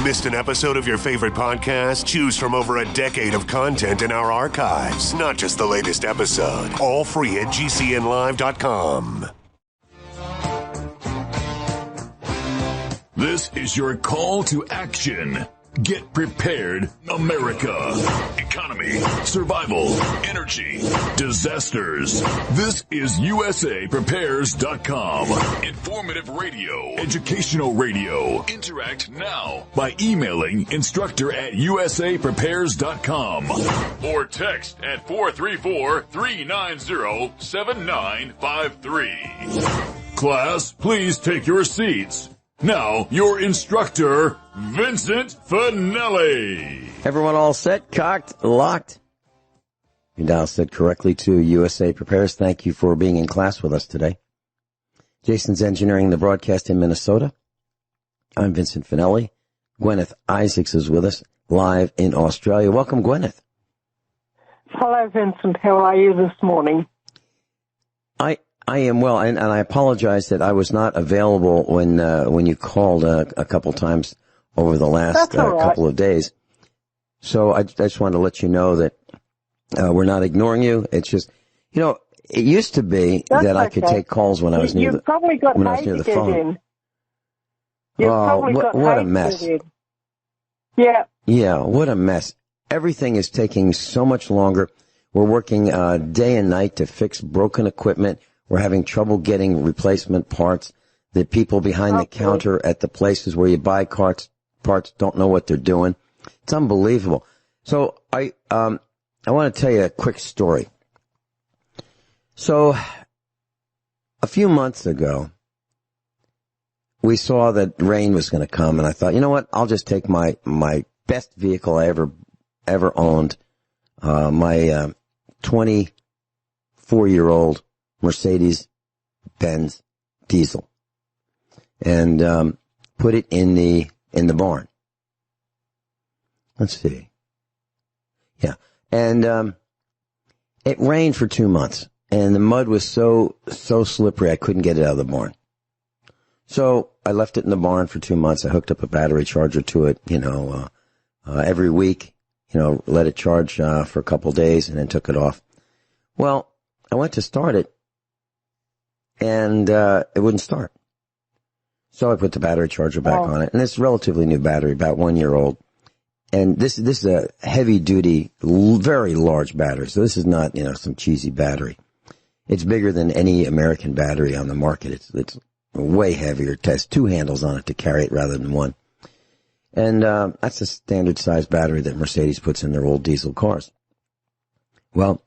Missed an episode of your favorite podcast? Choose from over a decade of content in our archives, not just the latest episode. All free at GCNlive.com. This is your call to action. Get prepared, America. Economy, survival, energy, disasters. This is USAPrepares.com. Informative radio, educational radio. Interact now by emailing instructor@USAPrepares.com or text at 434-390-7953. Class, please take your seats. Now, your instructor, Vincent Finelli. Everyone all set, cocked, locked? You dial set correctly to USA Prepares. Thank you for being in class with us today. Jason's engineering the broadcast in Minnesota. I'm Vincent Finelli. Guineith Isaacs is with us live in Australia. Welcome, Guineith. Hello, Vincent. How are you this morning? I am well, and I apologize that I was not available when you called a couple times over the last couple of days. So I just wanted to let you know that we're not ignoring you. It's just, it used to be that I could take calls when I was near the phone. What a mess. Yeah. Yeah, what a mess. Everything is taking so much longer. We're working day and night to fix broken equipment. We're having trouble getting replacement parts. The people behind the counter at the places where you buy parts don't know what they're doing. It's unbelievable. So I want to tell you a quick story. So a few months ago, we saw that rain was going to come, and I thought, you know what? I'll just take my best vehicle I ever owned, my 24-year-old Mercedes-Benz diesel, and put it in the barn. Let's see. Yeah. And it rained for 2 months, and the mud was so slippery I couldn't get it out of the barn. So I left it in the barn for 2 months. I hooked up a battery charger to it, every week, let it charge for a couple days and then took it off. Well, I went to start it, and it wouldn't start. So I put the battery charger back on it, and it's a relatively new battery, about 1 year old. And this is a heavy duty, very large battery. So this is not, some cheesy battery. It's bigger than any American battery on the market. It's way heavier. It has two handles on it to carry it rather than one. And that's a standard size battery that Mercedes puts in their old diesel cars. Well,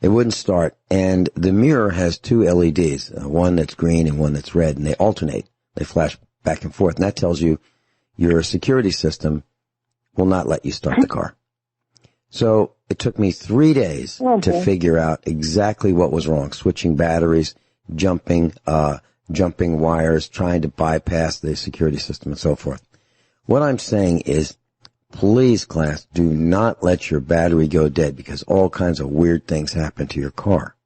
it wouldn't start, and the mirror has two LEDs, one that's green and one that's red, and they alternate. They flash back and forth, and that tells you your security system will not let you start the car. So it took me 3 days to figure out exactly what was wrong, switching batteries, jumping wires, trying to bypass the security system, and so forth. What I'm saying is, please, class, do not let your battery go dead, because all kinds of weird things happen to your car.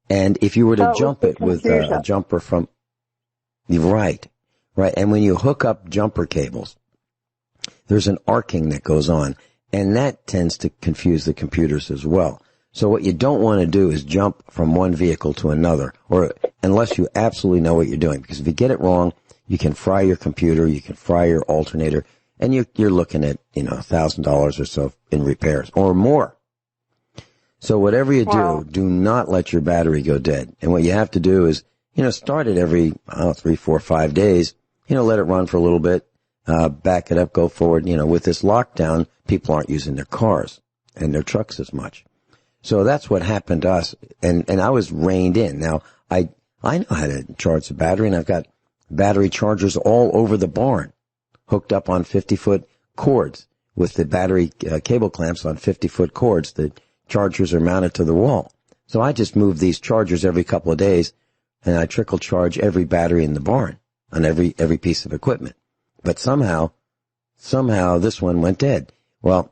And if you were to jump it with a jumper from, right. And when you hook up jumper cables, there's an arcing that goes on, and that tends to confuse the computers as well. So what you don't want to do is jump from one vehicle to another, or unless you absolutely know what you're doing, because if you get it wrong, you can fry your computer, you can fry your alternator, and you're looking at, $1,000 or so in repairs or more. So whatever you do not let your battery go dead. And what you have to do is, start it every 3, 4, 5 days, let it run for a little bit, back it up, go forward. With this lockdown, people aren't using their cars and their trucks as much. So that's what happened to us. And I was reined in. Now, I know how to charge the battery, and I've got battery chargers all over the barn, hooked up on 50-foot cords with the battery cable clamps on 50-foot cords. The chargers are mounted to the wall. So I just move these chargers every couple of days, and I trickle charge every battery in the barn on every piece of equipment. But somehow this one went dead. Well,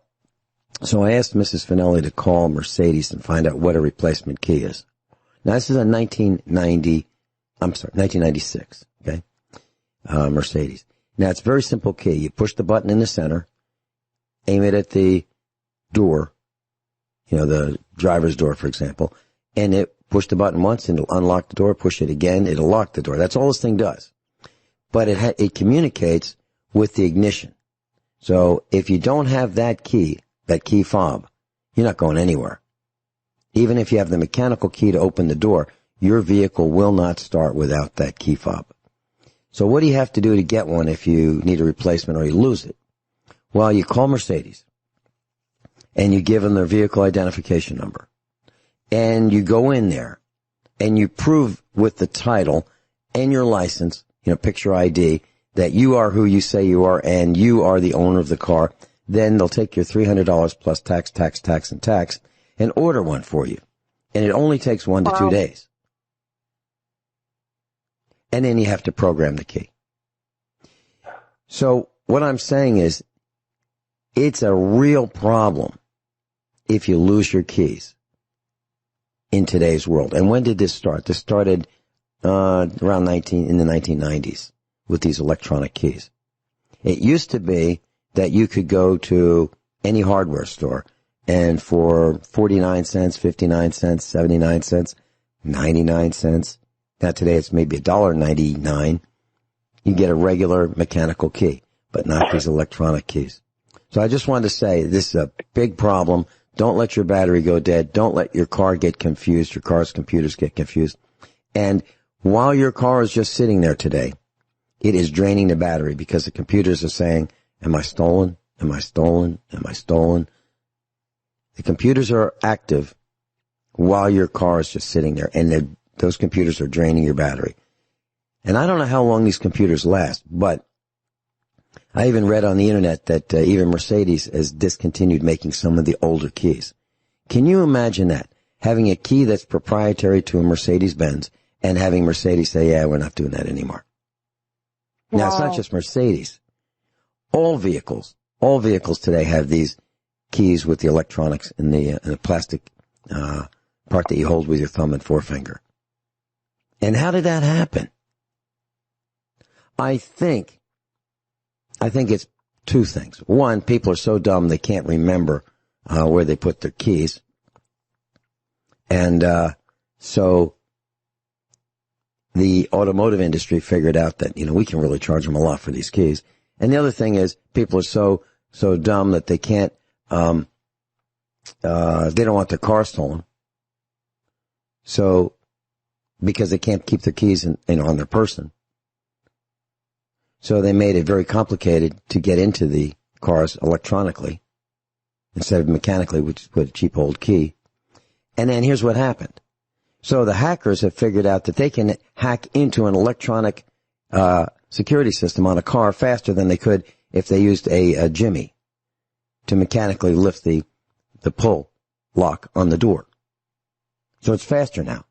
so I asked Mrs. Finelli to call Mercedes and find out what a replacement key is. Now, this is a 1996, okay? Mercedes. Now, it's a very simple key. You push the button in the center, aim it at the door, the driver's door, for example, and push the button once and it'll unlock the door, push it again, it'll lock the door. That's all this thing does. But it communicates with the ignition. So if you don't have that key fob, you're not going anywhere. Even if you have the mechanical key to open the door, your vehicle will not start without that key fob. So what do you have to do to get one if you need a replacement or you lose it? Well, you call Mercedes and you give them their vehicle identification number. And you go in there and you prove with the title and your license, picture ID, that you are who you say you are and you are the owner of the car. Then they'll take your $300 plus tax, and order one for you. And it only takes 1 to 2 days. And then you have to program the key. So what I'm saying is, it's a real problem if you lose your keys in today's world. And when did this start? This started around in the 1990s with these electronic keys. It used to be that you could go to any hardware store and for 49 cents, 59 cents, 79 cents, 99 cents, now today it's maybe $1.99, you get a regular mechanical key, but not these electronic keys. So I just wanted to say this is a big problem. Don't let your battery go dead. Don't let your car get confused, your car's computers get confused. And while your car is just sitting there today, it is draining the battery because the computers are saying, am I stolen? Am I stolen? Am I stolen? The computers are active while your car is just sitting there, and those computers are draining your battery. And I don't know how long these computers last, but I even read on the internet that even Mercedes has discontinued making some of the older keys. Can you imagine that? Having a key that's proprietary to a Mercedes-Benz and having Mercedes say, yeah, we're not doing that anymore. Now, it's not just Mercedes. All vehicles today have these keys with the electronics in the plastic part that you hold with your thumb and forefinger. And how did that happen? I think it's two things. One, people are so dumb they can't remember where they put their keys. And so the automotive industry figured out that, we can really charge them a lot for these keys. And the other thing is people are so dumb that they can't, they don't want their car stolen. So, because they can't keep their keys on their person. So they made it very complicated to get into the cars electronically instead of mechanically, which is with a cheap old key. And then here's what happened. So the hackers have figured out that they can hack into an electronic security system on a car faster than they could if they used a jimmy to mechanically lift the pull lock on the door. So it's faster now.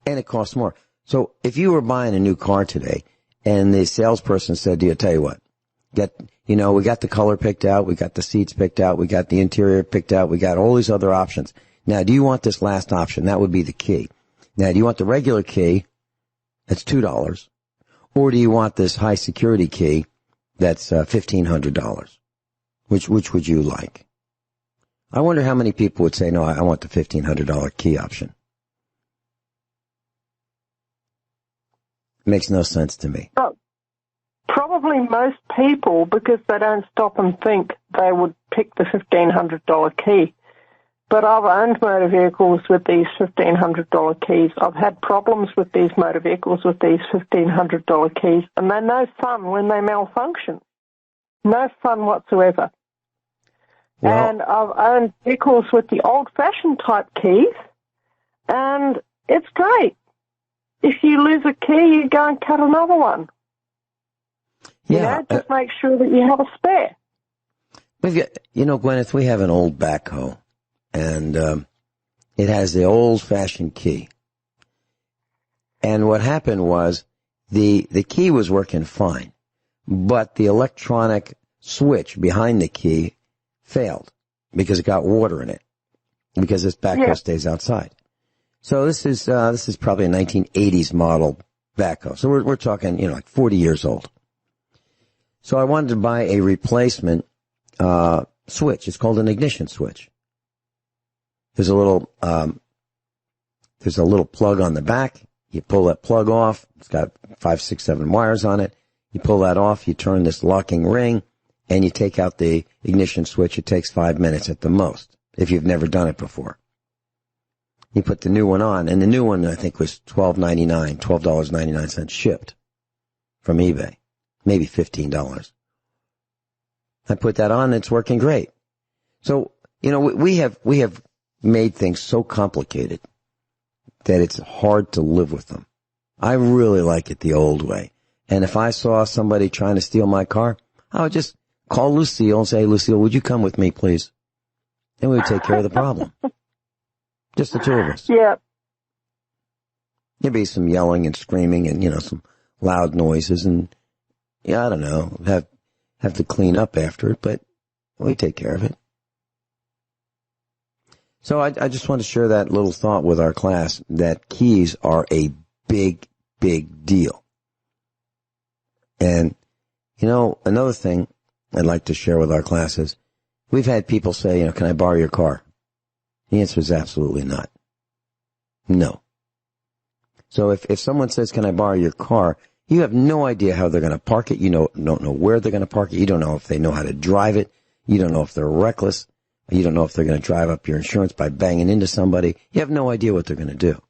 And it costs more. So if you were buying a new car today and the salesperson said to you, tell you what, we got the color picked out, we got the seats picked out, we got the interior picked out, we got all these other options. Now, do you want this last option? That would be the key. Now, do you want the regular key? That's $2. Or do you want this high security key that's $1,500? Which would you like? I wonder how many people would say, no, I want the $1,500 key option. Makes no sense to me. Oh, probably most people, because they don't stop and think, they would pick the $1,500 key. But I've owned motor vehicles with these $1,500 keys. I've had problems with these motor vehicles with these $1,500 keys, and they're no fun when they malfunction. No fun whatsoever. Well, and I've owned vehicles with the old-fashioned type keys, and it's great. If you lose a key, you go and cut another one. Yeah. Just make sure that you have a spare. Gwyneth, we have an old backhoe. And it has the old-fashioned key. And what happened was the key was working fine, but the electronic switch behind the key failed because it got water in it, because this backhoe stays outside. So this is probably a 1980s model backhoe. So we're talking, like 40 years old. So I wanted to buy a replacement switch. It's called an ignition switch. There's a little plug on the back. You pull that plug off. It's got 5, 6, 7 wires on it. You pull that off. You turn this locking ring, and you take out the ignition switch. It takes 5 minutes at the most, if you've never done it before. You put the new one on, and the new one, I think, was $12.99 shipped from eBay. Maybe $15. I put that on, and it's working great. So, we have made things so complicated that it's hard to live with them. I really like it the old way. And if I saw somebody trying to steal my car, I would just call Lucille and say, Lucille, would you come with me, please? And we would take care of the problem. Just the two of us. Yeah. There'd be some yelling and screaming and, some loud noises and, I don't know, have to clean up after it, but we take care of it. So I just want to share that little thought with our class that keys are a big, big deal. And, another thing I'd like to share with our class is we've had people say, can I borrow your car? The answer is absolutely not. No. So if someone says, can I borrow your car? You have no idea how they're going to park it. You don't know where they're going to park it. You don't know if they know how to drive it. You don't know if they're reckless. You don't know if they're going to drive up your insurance by banging into somebody. You have no idea what they're going to do.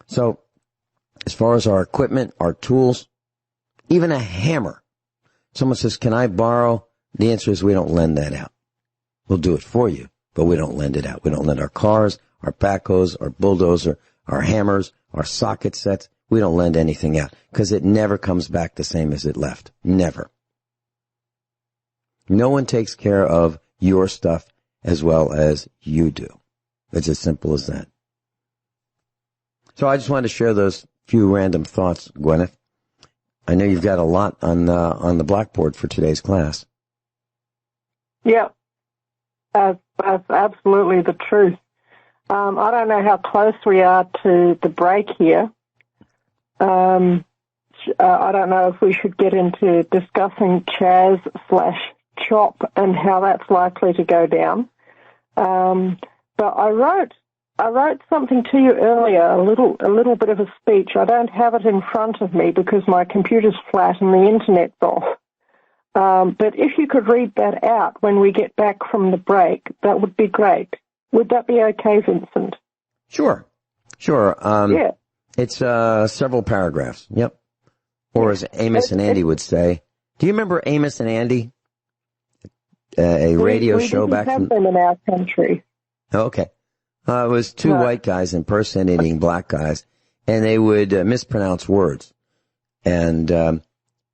So, as far as our equipment, our tools, even a hammer. Someone says, can I borrow? The answer is we don't lend that out. We'll do it for you, but we don't lend it out. We don't lend our cars, our backhoes, our bulldozer, our hammers, our socket sets. We don't lend anything out because it never comes back the same as it left. Never. No one takes care of your stuff as well as you do. It's as simple as that. So I just wanted to share those few random thoughts, Guineith. I know you've got a lot on the blackboard for today's class. Yeah, that's absolutely the truth. I don't know how close we are to the break here. I don't know if we should get into discussing CHAZ /CHOP and how that's likely to go down. But I wrote something to you earlier, a little bit of a speech. I don't have it in front of me because my computer's flat and the internet's off. But if you could read that out when we get back from the break, that would be great. Would that be okay, Vincent? Sure. Yeah. It's several paragraphs. Yep. Or as Amos and Andy would say, do you remember Amos and Andy? A radio show back from... We didn't have them in our country. Oh, okay. It was two white guys impersonating black guys, and they would mispronounce words. And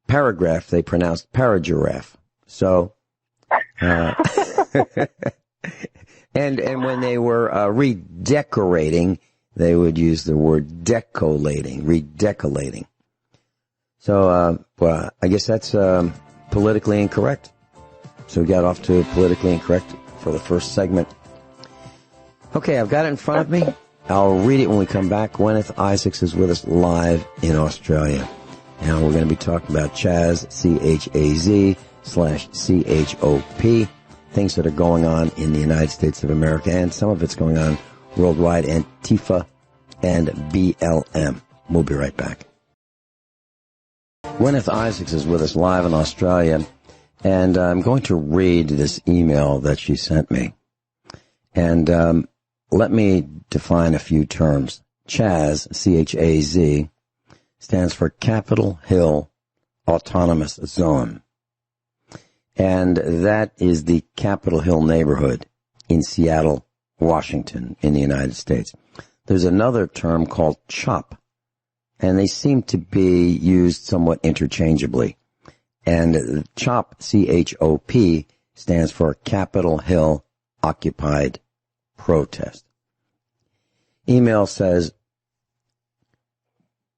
paragraph, they pronounced paragiraffe. So, and when they were redecorating, they would use the word redecolating. So, well, I guess that's politically incorrect. So we got off to politically incorrect for the first segment. Okay, I've got it in front of me. I'll read it when we come back. Guineith Isaacs is with us live in Australia. And we're going to be talking about CHAZ, CHAZ /CHOP, things that are going on in the United States of America, and some of it's going on worldwide, Antifa and BLM. We'll be right back. Guineith Isaacs is with us live in Australia, and I'm going to read this email that she sent me. And let me define a few terms. CHAZ, C-H-A-Z, stands for Capitol Hill Autonomous Zone. And that is the Capitol Hill neighborhood in Seattle, Washington, in the United States. There's another term called CHOP, and they seem to be used somewhat interchangeably. And CHOP, C-H-O-P, stands for Capitol Hill Occupied Protest. Email says,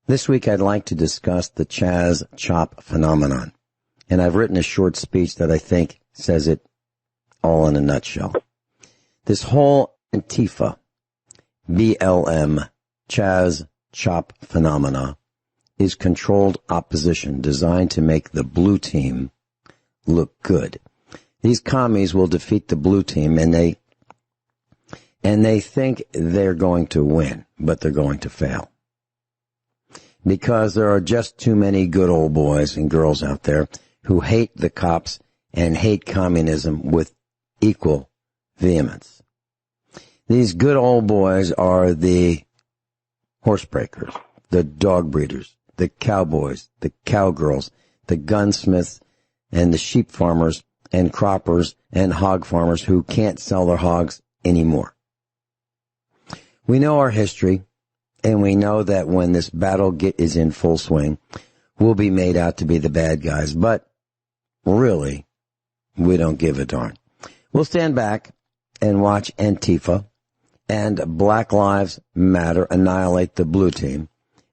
this week I'd like to discuss the CHAZ CHOP phenomenon. And I've written a short speech that I think says it all in a nutshell. This whole Antifa, BLM, CHAZ CHOP phenomena is controlled opposition designed to make the blue team look good. These commies will defeat the blue team, and they think they're going to win, but they're going to fail. Because there are just too many good old boys and girls out there who hate the cops and hate communism with equal vehemence. These good old boys are the horse breakers, the dog breeders, the cowboys, the cowgirls, the gunsmiths, and the sheep farmers and croppers and hog farmers who can't sell their hogs anymore. We know our history, and we know that when this battle is in full swing, we'll be made out to be the bad guys, but really, we don't give a darn. We'll stand back and watch Antifa and Black Lives Matter annihilate the blue team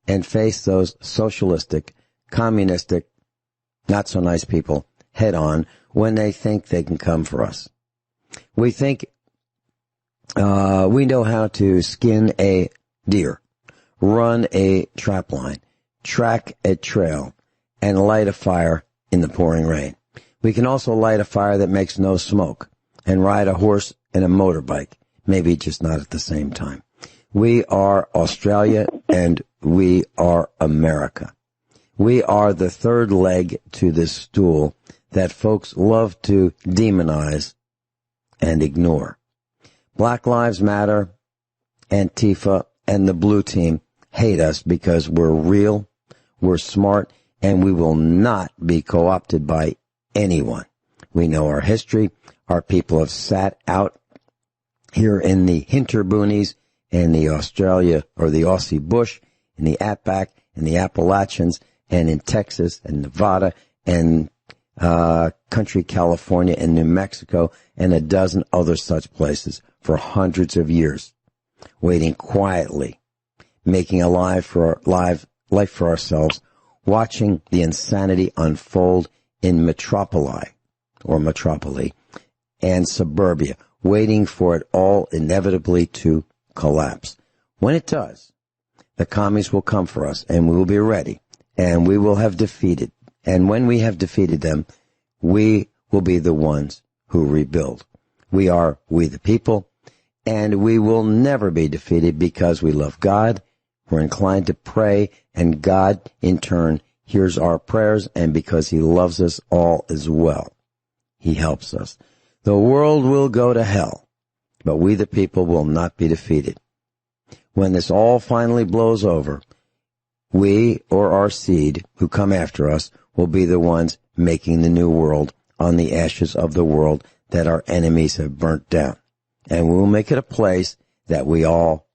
and face those socialistic, communistic, not so nice people head on when they think they can come for us. We think we know how to skin a deer, run a trap line, track a trail, and light a fire in the pouring rain. We can also light a fire that makes no smoke and ride a horse and a motorbike, maybe just not at the same time. We are Australia and we are America. We are the third leg to this stool that folks love to demonize and ignore. Black Lives Matter, Antifa, and the blue team hate us because we're real, we're smart, and we will not be co-opted by anyone. We know our history. Our people have sat out here in the Hinterboonies, in the Australia or the Aussie bush, in the Outback, in the Appalachians, and in Texas and Nevada and country California and New Mexico and a dozen other such places for hundreds of years, waiting quietly, making a life for ourselves, watching the insanity unfold in metropoli and suburbia, waiting for it all inevitably to collapse. When it does, the commies will come for us, and we will be ready, and we will have defeated. And when we have defeated them, we will be the ones who rebuild. We are we the people, and we will never be defeated because we love God. We're inclined to pray, and God, in turn, hears our prayers, and because He loves us all as well, He helps us. The world will go to hell, but we the people will not be defeated. When this all finally blows over, we or our seed who come after us will be the ones making the new world on the ashes of the world that our enemies have burnt down. And we will make it a place that we all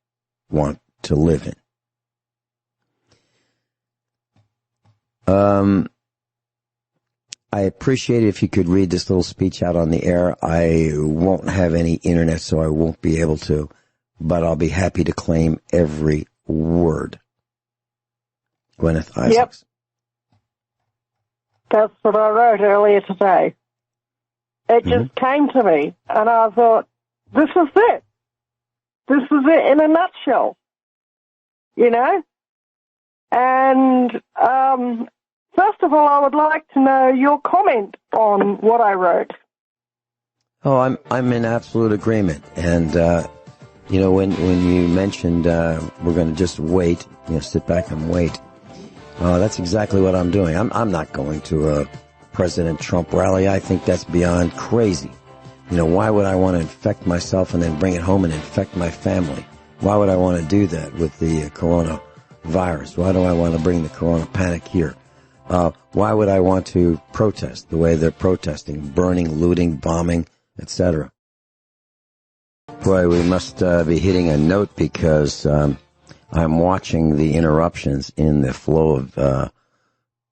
want to live in. I appreciate it if you could read this little speech out on the air. I won't have any internet, so I won't be able to, but I'll be happy to claim every word. Guineith Isaacs. Yep. That's what I wrote earlier today. It just came to me, and I thought, this is it. This is it in a nutshell. You know? And first of all, I would like to know your comment on what I wrote. Oh, I'm in absolute agreement. And, you know, when you mentioned we're going to just wait, you know, sit back and wait, that's exactly what I'm doing. I'm not going to a President Trump rally. I think that's beyond crazy. You know, why would I want to infect myself and then bring it home and infect my family? Why would I want to do that with the coronavirus? Why do I want to bring the corona panic here? Why would I want to protest the way they're protesting, burning, looting, bombing, etc.? Boy, we must be hitting a note because I'm watching the interruptions in the flow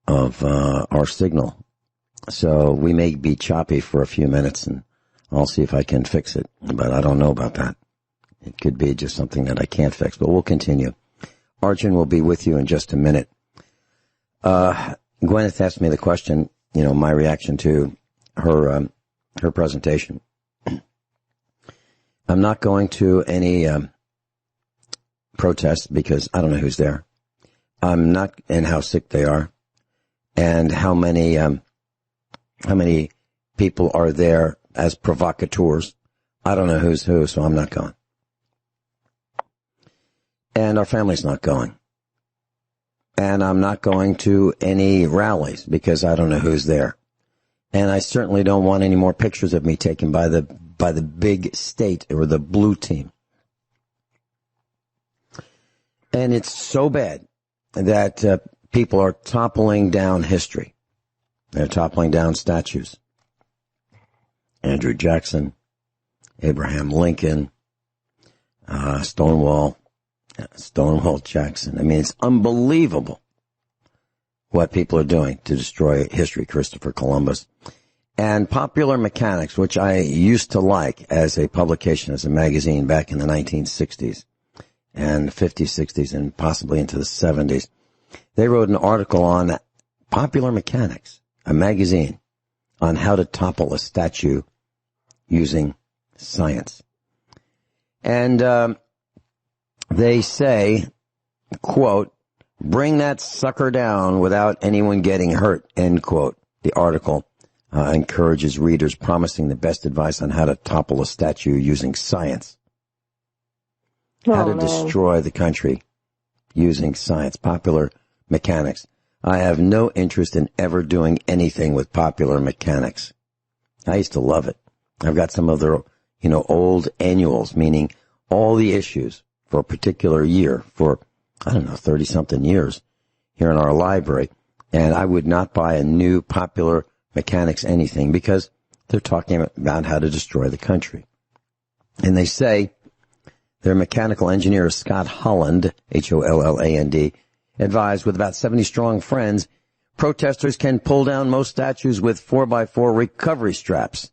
of our signal. So we may be choppy for a few minutes, and I'll see if I can fix it. But I don't know about that. It could be just something that I can't fix, but we'll continue. Arjun will be with you in just a minute. Guineith asked me the question, you know, my reaction to her presentation. I'm not going to any protest because I don't know who's there. I'm not, and how sick they are, and how many people are there as provocateurs. I don't know who's who, so I'm not going. And our family's not going. And I'm not going to any rallies because I don't know who's there. And I certainly don't want any more pictures of me taken by the big state or the blue team. And it's so bad that people are toppling down history. They're toppling down statues. Andrew Jackson, Abraham Lincoln, Stonewall Jackson. I mean, it's unbelievable what people are doing to destroy history, Christopher Columbus. And Popular Mechanics, which I used to like as a publication, as a magazine back in the 1960s and 50s, 60s, and possibly into the 70s. They wrote an article on Popular Mechanics, a magazine, on how to topple a statue using science. And they say, quote, "Bring that sucker down without anyone getting hurt," end quote. The article encourages readers, promising the best advice on how to topple a statue using science. How to destroy the country using science. Popular Mechanics. I have no interest in ever doing anything with Popular Mechanics. I used to love it. I've got some of their, old annuals, meaning all the issues for a particular year for, 30-something years here in our library. And I would not buy a new Popular Mechanics anything because they're talking about how to destroy the country. And they say their mechanical engineer, Scott Holland, Holland, advised with about 70 strong friends, protesters can pull down most statues with 4x4 recovery straps.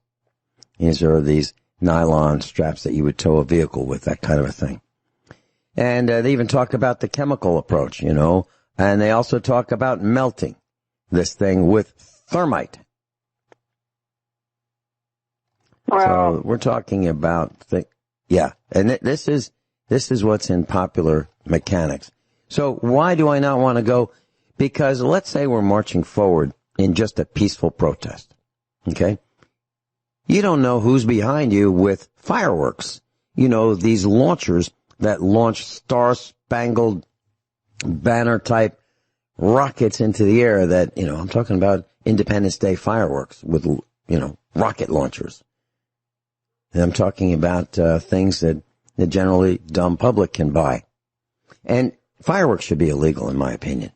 These are these nylon straps that you would tow a vehicle with, that kind of a thing. And they even talk about the chemical approach, and they also talk about melting this thing with thermite. Wow. So we're talking about, and this is what's in Popular Mechanics. So why do I not want to go? Because let's say we're marching forward in just a peaceful protest, okay? You don't know who's behind you with fireworks. These launchers that launch star-spangled banner-type rockets into the air that, I'm talking about Independence Day fireworks with, rocket launchers. And I'm talking about things that the generally dumb public can buy. And fireworks should be illegal, in my opinion.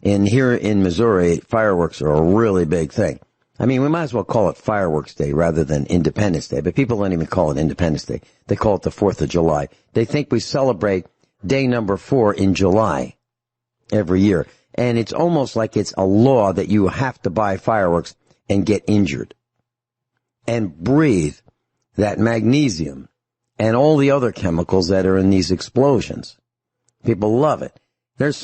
And here in Missouri, fireworks are a really big thing. I mean, we might as well call it Fireworks Day rather than Independence Day, but people don't even call it Independence Day. They call it the 4th of July. They think we celebrate day number 4 in July every year. And it's almost like it's a law that you have to buy fireworks and get injured and breathe that magnesium and all the other chemicals that are in these explosions. People love it. There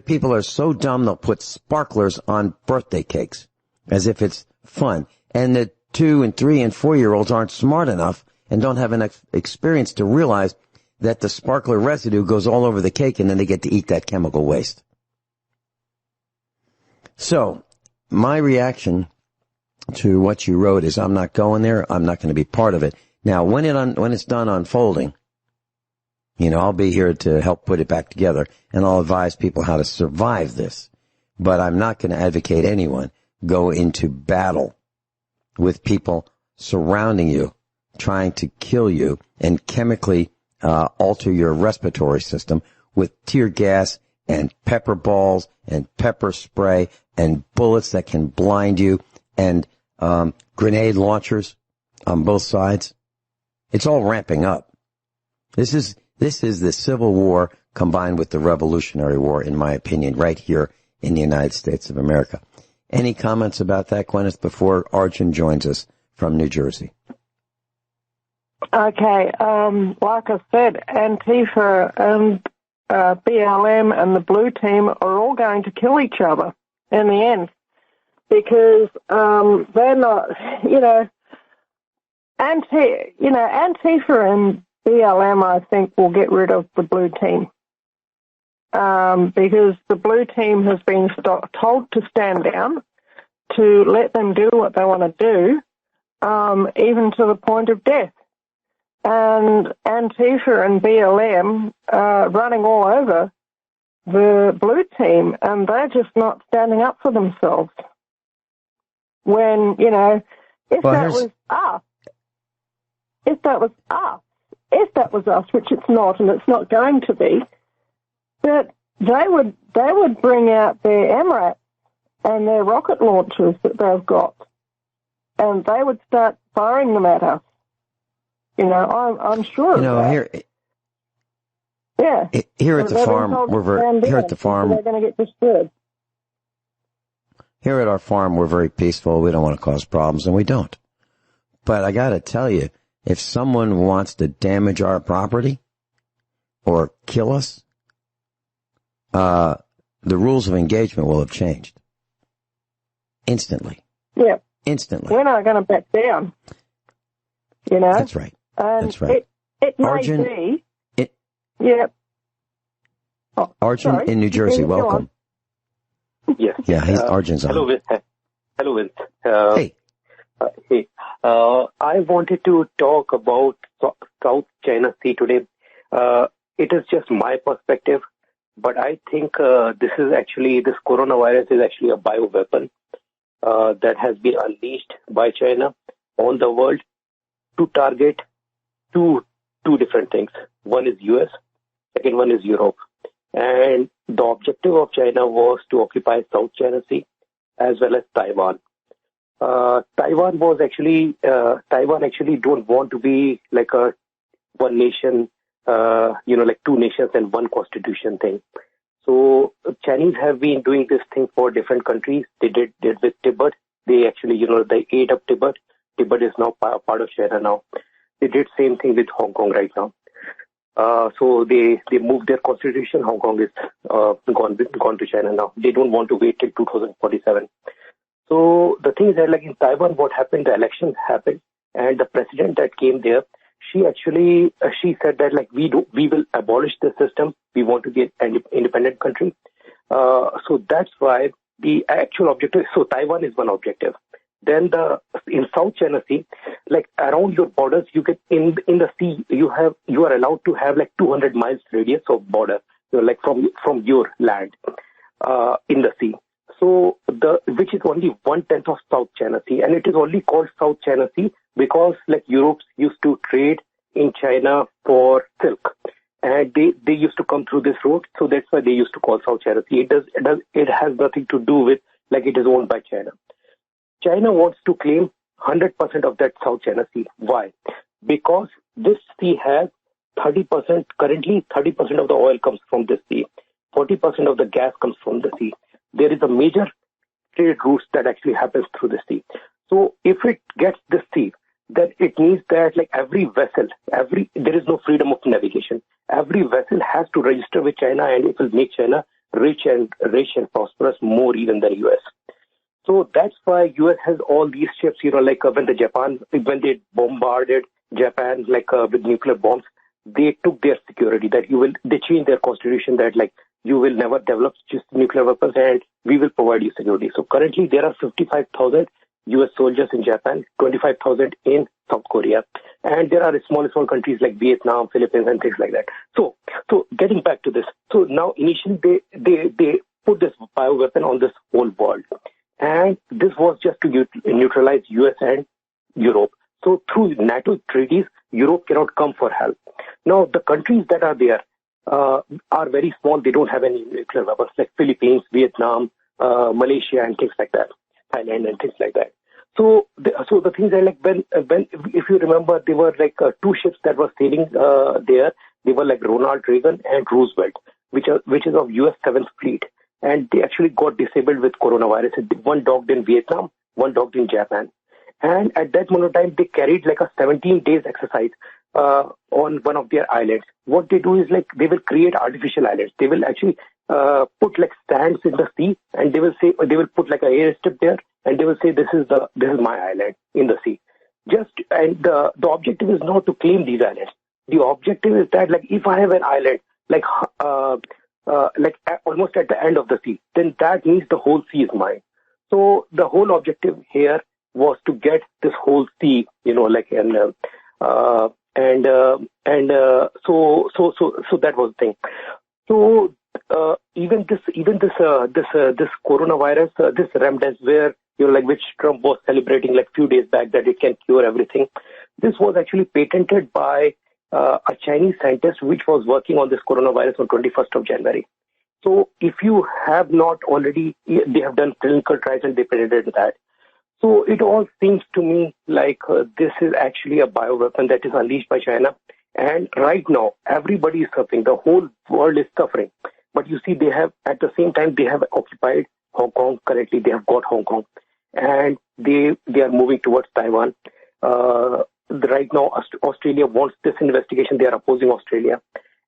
people are so dumb they'll put sparklers on birthday cakes as if it's fun. And the 2 and 3 and 4-year-olds aren't smart enough and don't have enough experience to realize that the sparkler residue goes all over the cake and then they get to eat that chemical waste. So my reaction to what you wrote is I'm not going there. I'm not going to be part of it. Now, when it's done unfolding, I'll be here to help put it back together, and I'll advise people how to survive this. But I'm not going to advocate anyone go into battle with people surrounding you, trying to kill you, and chemically alter your respiratory system with tear gas and pepper balls and pepper spray and bullets that can blind you and grenade launchers on both sides. It's all ramping up. This is the Civil War combined with the Revolutionary War, in my opinion, right here in the United States of America. Any comments about that, Gwyneth, before Arjun joins us from New Jersey? Okay, like I said, Antifa and BLM and the blue team are all going to kill each other in the end because they're not, Antifa and BLM, I think, will get rid of the blue team. because the blue team has been told to stand down, to let them do what they want to do, even to the point of death. And Antifa and BLM are running all over the blue team, and they're just not standing up for themselves. When, you know, if that was us, which it's not, and it's not going to be, but they would bring out their MRAPs and their rocket launchers that they've got, and they would start firing them at us. You know, I'm sure of that. Here at the farm, here at the farm, they're going to get disturbed. Here at our farm, we're very peaceful. We don't want to cause problems, and we don't. But I got to tell you, if someone wants to damage our property or kill us, the rules of engagement will have changed instantly. Yeah, instantly. We're not going to back down. You know, that's right. And that's right. It may be. Yeah. Oh, Arjun in New Jersey, welcome. Yes. Yeah, Arjun's on. Hello, Vincent. Hello, Vince. Hey. Hey. I wanted to talk about South China Sea today. It is just my perspective, but I think this coronavirus is actually a bioweapon that has been unleashed by China on the world to target two different things. One is US, second one is Europe. And the objective of China was to occupy South China Sea as well as Taiwan. Taiwan actually don't want to be like a one nation, like two nations and one constitution thing. So Chinese have been doing this thing for different countries. They did with Tibet. They actually, they ate up Tibet. Tibet is now part of China now. They did same thing with Hong Kong right now. So they moved their constitution. Hong Kong is gone to China now. They don't want to wait till 2047. So the thing is that, like in Taiwan, what happened? The elections happened, and the president that came there, she said that like we will abolish the system. We want to be an independent country. So that's why the actual objective. So Taiwan is one objective. Then in South China Sea, like around your borders, you get in the sea, you are allowed to have like 200 miles radius of border, like from your land in the sea. So which is only 1/10 of South China Sea, and it is only called South China Sea because like Europe used to trade in China for silk, and they used to come through this road, so that's why they used to call South China Sea. It has nothing to do with like it is owned by China. China wants to claim 100% of that South China Sea. Why? Because this sea has 30%, currently 30% of the oil comes from this sea. 40% of the gas comes from the sea. There is a major trade routes that actually happens through the sea. So if it gets this sea, then it means that like every vessel, there is no freedom of navigation. Every vessel has to register with China, and it will make China rich and prosperous more even than US. So that's why US has all these ships, like when they bombarded Japan, like with nuclear bombs, they took their security that they changed their constitution that like you will never develop just nuclear weapons and we will provide you security. So currently there are 55,000 US soldiers in Japan, 25,000 in South Korea, and there are small countries like Vietnam, Philippines, and things like that. So getting back to this, so now initially they put this bioweapon on this whole world. And this was just to neutralize US and Europe. So through NATO treaties, Europe cannot come for help. Now, the countries that are there are very small. They don't have any nuclear weapons, like Philippines, Vietnam, Malaysia, and things like that, Thailand, and things like that. So the things are like when if you remember, there were like two ships that were sailing there. They were like Ronald Reagan and Roosevelt, which is of US 7th Fleet. And they actually got disabled with coronavirus. One docked in Vietnam, one docked in Japan. And at that moment of time, they carried like a 17 days exercise on one of their islands. What they do is like they will create artificial islands. They will actually put like stands in the sea, and they will put like an airstrip there, and they will say this is my island in the sea. And the objective is not to claim these islands. The objective is that like if I have an island like almost at the end of the sea, then that means the whole sea is mine. So the whole objective here was to get this whole sea, so that was the thing. So even this coronavirus, this remdesivir, which Trump was celebrating like few days back that it can cure everything. This was actually patented by a Chinese scientist which was working on this coronavirus on 21st of January. So if you have not already, they have done clinical trials and they patented that. So it all seems to me like this is actually a bioweapon that is unleashed by China. And right now, everybody is suffering. The whole world is suffering. But you see, they have, at the same time, they have occupied Hong Kong. Currently, they have got Hong Kong. And they are moving towards Taiwan. Right now, Australia wants this investigation. They are opposing Australia.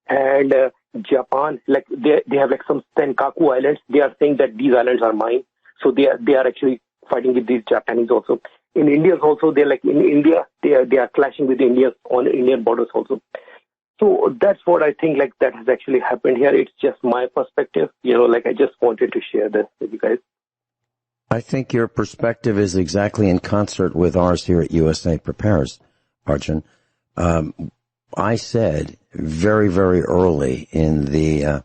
And Japan, they have some Senkaku Islands. They are saying that these islands are mine. So they are actually fighting with these Japanese also. In India also, they are clashing with the Indians on Indian borders also. So that's what I think that has actually happened here. It's just my perspective. I just wanted to share this with you guys. I think your perspective is exactly in concert with ours here at USA Prepares, Arjun. I said very, very early in the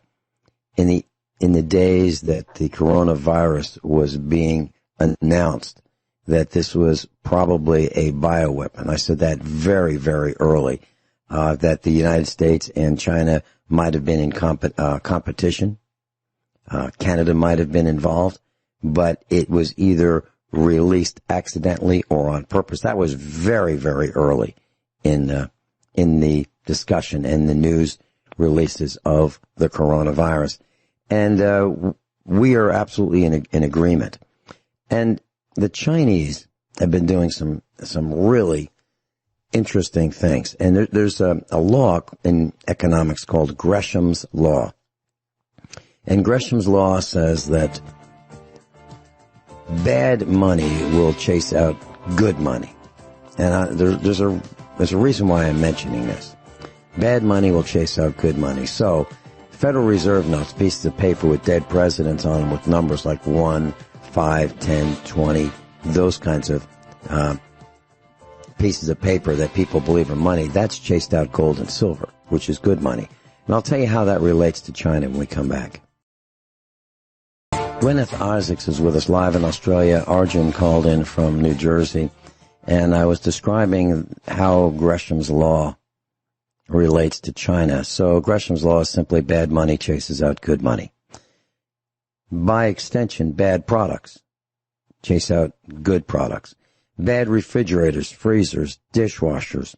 days that the coronavirus was being announced that this was probably a bioweapon. I said that very, very early, that the United States and China might have been in competition. Canada might have been involved, but it was either released accidentally or on purpose. That was very, very early in the discussion and the news releases of the coronavirus. And we are absolutely in agreement. And the Chinese have been doing some really interesting things. And there's a law in economics called Gresham's Law. And Gresham's Law says that bad money will chase out good money. And there's a reason why I'm mentioning this. Bad money will chase out good money. So Federal Reserve notes, pieces of paper with dead presidents on them with numbers like 1, 5, 10, 20, those kinds of pieces of paper that people believe are money, that's chased out gold and silver, which is good money. And I'll tell you how that relates to China when we come back. Guineith Isaacs is with us live in Australia. Arjun called in from New Jersey, and I was describing how Gresham's Law relates to China. So Gresham's Law is simply bad money chases out good money. By extension, bad products chase out good products. Bad refrigerators, freezers, dishwashers,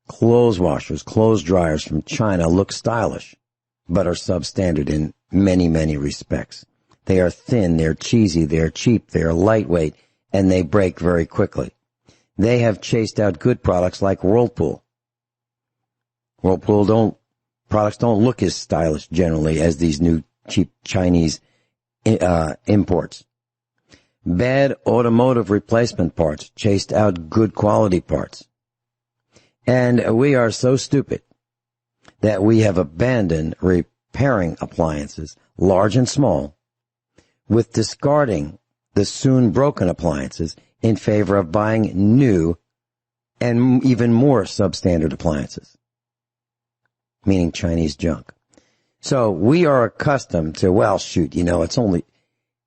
clothes washers, clothes dryers from China look stylish, but are substandard in many, many respects. They are thin, they're cheesy, they're cheap, they're lightweight, and they break very quickly. They have chased out good products like Whirlpool. Products don't look as stylish generally as these new cheap Chinese imports. Bad automotive replacement parts chased out good quality parts. And we are so stupid that we have abandoned repairing appliances, large and small, with discarding the soon broken appliances in favor of buying new and even more substandard appliances, meaning Chinese junk. So we are accustomed to, it's only,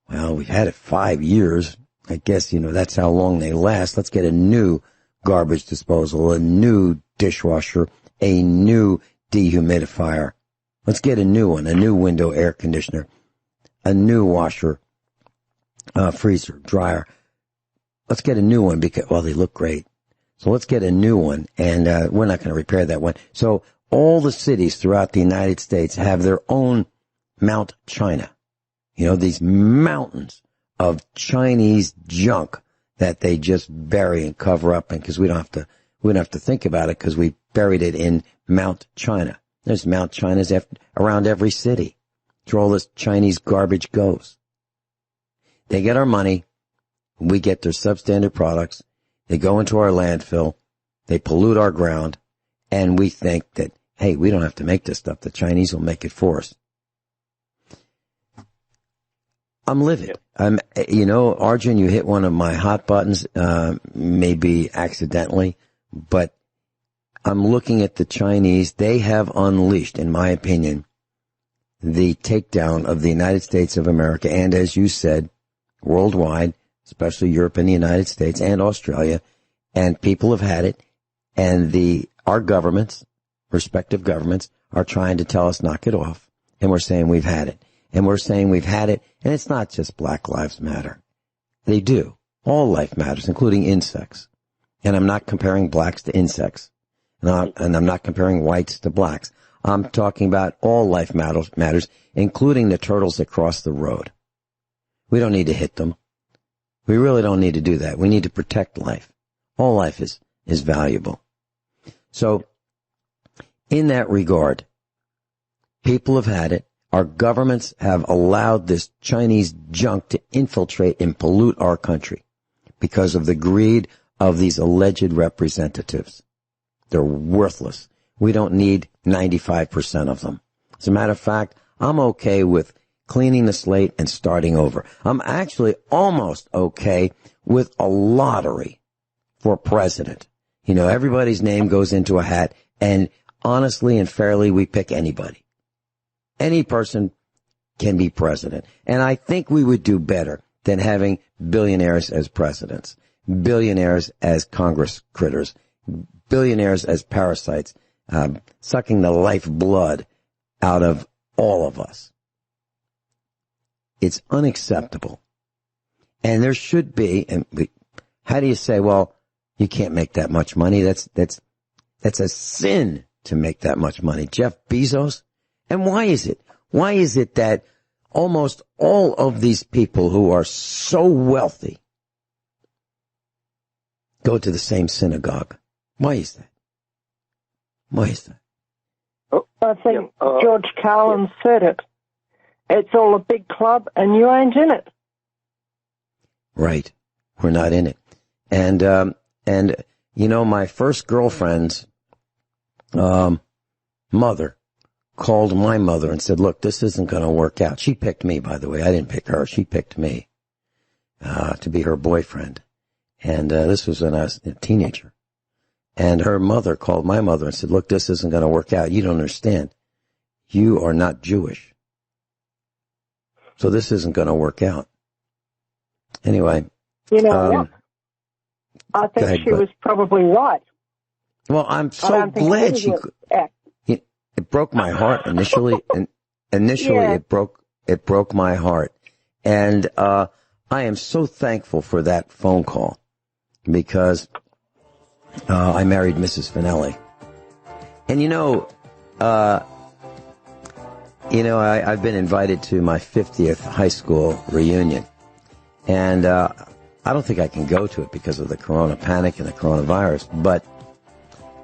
we've had it 5 years. I guess, that's how long they last. Let's get a new garbage disposal, a new dishwasher, a new dehumidifier. Let's get a new one, a new window air conditioner, a new washer, freezer, dryer. Let's get a new one because, they look great. So let's get a new one, and we're not going to repair that one. So all the cities throughout the United States have their own Mount China. These mountains of Chinese junk that they just bury and cover up, and because we don't have to think about it because we buried it in Mount China. There's Mount Chinas around every city. It's where all this Chinese garbage goes. They get our money. We get their substandard products. They go into our landfill. They pollute our ground. And we think that, hey, we don't have to make this stuff. The Chinese will make it for us. I'm livid. Arjun, you hit one of my hot buttons, maybe accidentally, but I'm looking at the Chinese. They have unleashed, in my opinion, the takedown of the United States of America, and as you said, worldwide, especially Europe and the United States and Australia, and people have had it, and our governments, respective governments, are trying to tell us knock it off, and we're saying we've had it. And we're saying we've had it, and it's not just Black Lives Matter. They do. All life matters, including insects. And I'm not comparing blacks to insects. And I'm not comparing whites to blacks. I'm talking about all life matters, including the turtles that cross the road. We don't need to hit them. We really don't need to do that. We need to protect life. All life is valuable. So, in that regard, people have had it. Our governments have allowed this Chinese junk to infiltrate and pollute our country because of the greed of these alleged representatives. They're worthless. We don't need 95% of them. As a matter of fact, I'm okay with cleaning the slate and starting over. I'm actually almost okay with a lottery for president. Everybody's name goes into a hat, and honestly and fairly, we pick anybody. Any person can be president. And I think we would do better than having billionaires as presidents, billionaires as Congress critters, billionaires as parasites, sucking the lifeblood out of all of us. It's unacceptable. And there should be, how do you say, well, you can't make that much money? That's a sin to make that much money. Jeff Bezos? And why is it? Why is it that almost all of these people who are so wealthy go to the same synagogue? Why is that? Why is that? I think George Carlin said it. It's all a big club and you ain't in it. Right. We're not in it. And my first girlfriend's mother called my mother and said, look, this isn't going to work out. She picked me, by the way. I didn't pick her. She picked me to be her boyfriend. And this was when I was a teenager. And her mother called my mother and said, look, this isn't going to work out. You don't understand. You are not Jewish. So this isn't going to work out. Anyway. What? I think she was probably right. Well, I'm so glad she could. It broke my heart initially. Yeah. It broke my heart. And I am so thankful for that phone call because I married Mrs. Finelli. And I've been invited to my 50th high school reunion. And I don't think I can go to it because of the corona panic and the coronavirus. But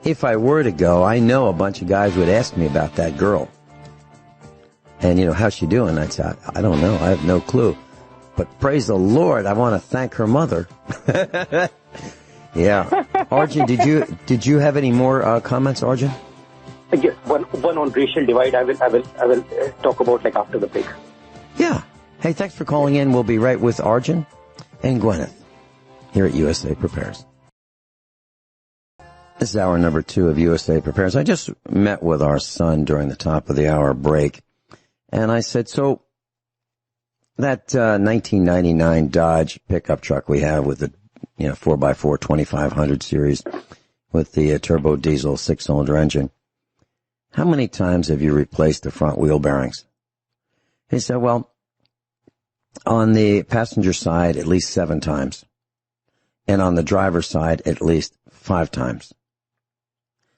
if I were to go, I know a bunch of guys would ask me about that girl. And, how's she doing? I'd say, I don't know. I have no clue. But praise the Lord, I want to thank her mother. Yeah. Arjun, did you have any more comments, Arjun? Yes, one on racial divide. I will talk about after the break. Yeah. Hey, thanks for calling in. We'll be right with Arjun and Guineith here at USA Prepares. This is hour number 2 of USA Prepares. I just met with our son during the top of the hour break, and I said, so that 1999 Dodge pickup truck we have with the 4x4 2500 series with the turbo diesel 6-cylinder engine, how many times have you replaced the front wheel bearings? He said, well, on the passenger side, at least 7 times, and on the driver's side, at least 5 times.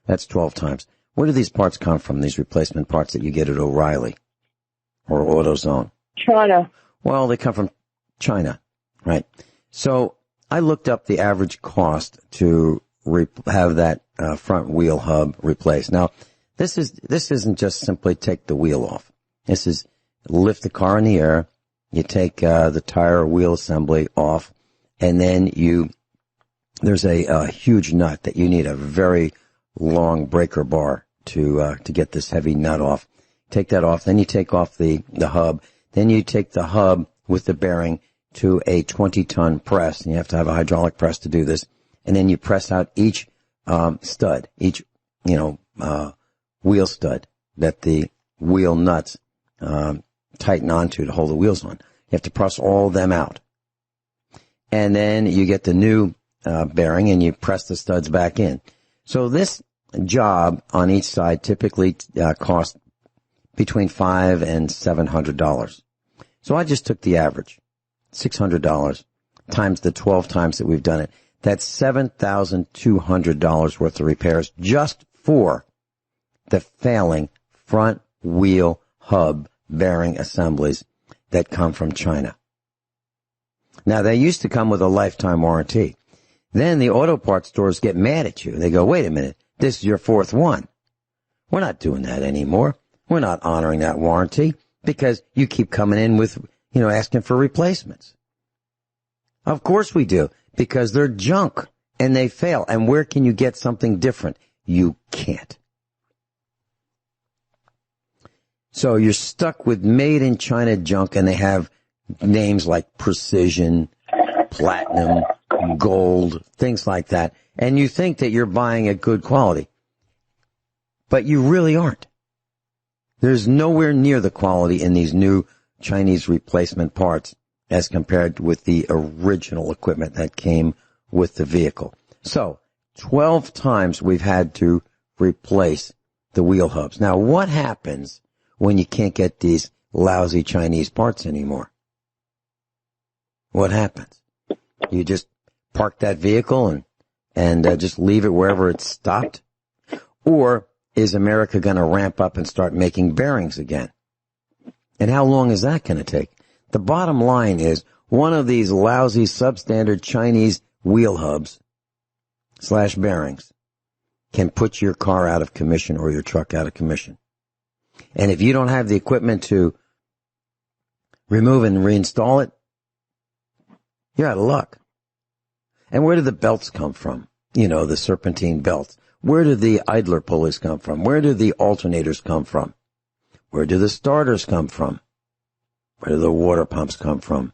That's 12 times. Where do these parts come from, these replacement parts that you get at O'Reilly or AutoZone? China. Well, they come from China, right? So I looked up the average cost to have that front wheel hub replaced. Now, this isn't just simply take the wheel off. This is lift the car in the air, you take the tire or wheel assembly off, and then there's a huge nut that you need a very long breaker bar to get this heavy nut off. Take that off, then you take off the hub, then you take the hub with the bearing to a 20-ton press, and you have to have a hydraulic press to do this. And then you press out each stud, each wheel stud that the wheel nuts tighten onto to hold the wheels on. You have to press all of them out. And then you get the new bearing and you press the studs back in. So this job on each side typically costs between $500 and $700. So I just took the average, $600 times the 12 times that we've done it. That's $7,200 worth of repairs just for the failing front wheel hub bearing assemblies that come from China. Now, they used to come with a lifetime warranty. Then the auto parts stores get mad at you. They go, wait a minute, this is your fourth one. We're not doing that anymore. We're not honoring that warranty because you keep coming in with, asking for replacements. Of course we do, because they're junk and they fail. And where can you get something different? You can't. So you're stuck with made in China junk, and they have names like precision, platinum, gold, things like that. And you think that you're buying a good quality, but you really aren't. There's nowhere near the quality in these new Chinese replacement parts as compared with the original equipment that came with the vehicle. So 12 times we've had to replace the wheel hubs. Now, what happens when you can't get these lousy Chinese parts anymore? What happens? You just park that vehicle and just leave it wherever it's stopped? Or is America going to ramp up and start making bearings again? And how long is that going to take? The bottom line is one of these lousy substandard Chinese wheel hubs / bearings can put your car out of commission or your truck out of commission. And if you don't have the equipment to remove and reinstall it, you're out of luck. And where do the belts come from? The serpentine belts. Where do the idler pulleys come from? Where do the alternators come from? Where do the starters come from? Where do the water pumps come from?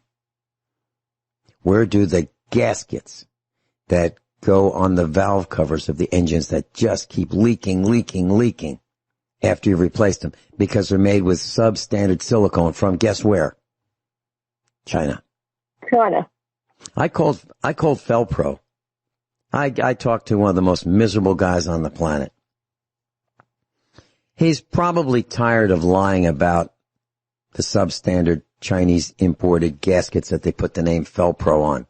Where do the gaskets that go on the valve covers of the engines that just keep leaking after you've replaced them because they're made with substandard silicone from guess where? China. I called Felpro. I talked to one of the most miserable guys on the planet. He's probably tired of lying about the substandard Chinese imported gaskets that they put the name Felpro on.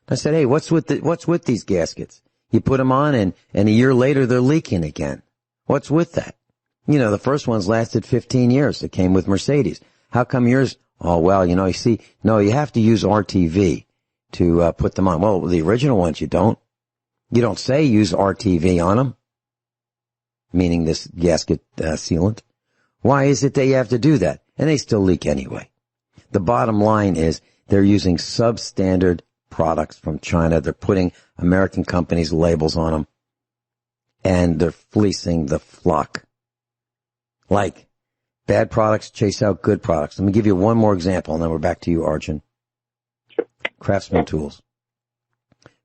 I said, hey, what's with these gaskets? You put them on and a year later they're leaking again. What's with that? The first ones lasted 15 years. It came with Mercedes. How come yours? Oh, well, you have to use RTV to put them on. Well, the original ones you don't. You don't say use RTV on them, meaning this gasket sealant. Why is it that you have to do that? And they still leak anyway. The bottom line is they're using substandard products from China. They're putting American companies' labels on them, and they're fleecing the flock. Like, bad products chase out good products. Let me give you one more example, and then we're back to you, Arjun. Craftsman tools.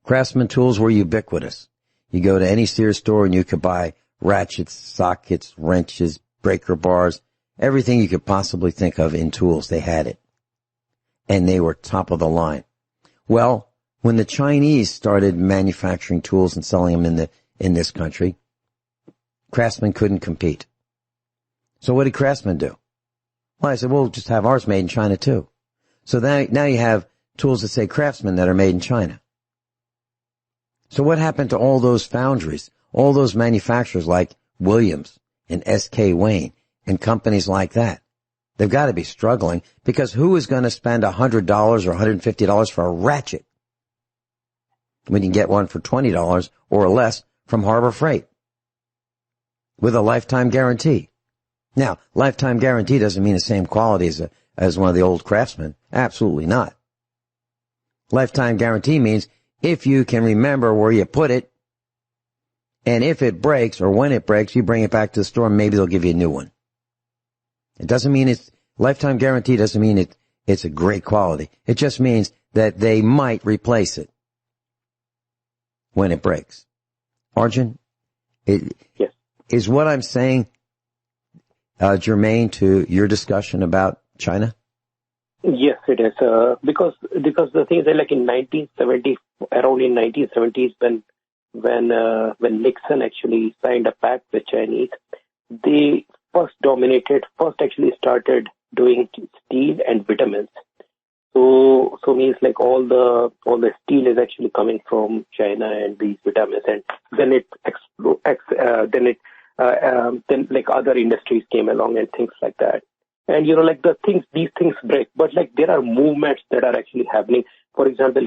Craftsman tools were ubiquitous. You go to any Sears store and you could buy ratchets, sockets, wrenches, breaker bars, everything you could possibly think of in tools. They had it. And they were top of the line. Well, when the Chinese started manufacturing tools and selling them in this country, Craftsman couldn't compete. So what did Craftsman do? Well, I said, we'll just have ours made in China too. So now you have tools that say Craftsman that are made in China. So what happened to all those foundries, all those manufacturers like Williams and S.K. Wayne and companies like that? They've got to be struggling because who is going to spend $100 or $150 for a ratchet when you can get one for $20 or less from Harbor Freight with a lifetime guarantee? Now, lifetime guarantee doesn't mean the same quality as one of the old Craftsmen. Absolutely not. Lifetime guarantee means if you can remember where you put it, and if it breaks or when it breaks, you bring it back to the store and maybe they'll give you a new one. It doesn't mean lifetime guarantee doesn't mean it's a great quality. It just means that they might replace it when it breaks. Arjun, Yes. is what I'm saying germane to your discussion about China? Yes, it is. Because the thing is that, like in 1970, around in 1970s, when Nixon actually signed a pact with Chinese, they first actually started doing steel and vitamins. So means like all the steel is actually coming from China and these vitamins, and then then like other industries came along and things like that. And like these things break, but like there are movements that are actually happening. For example,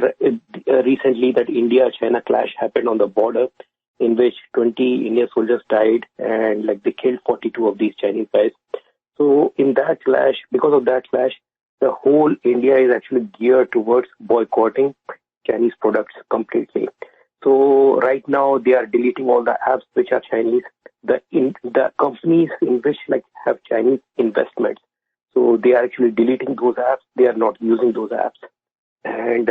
recently that India-China clash happened on the border, in which 20 Indian soldiers died, and like they killed 42 of these Chinese guys. So in that clash, because of that clash, the whole India is actually geared towards boycotting Chinese products completely. So right now they are deleting all the apps which are Chinese. The companies in which like have Chinese investments, so they are actually deleting those apps. They are not using those apps, and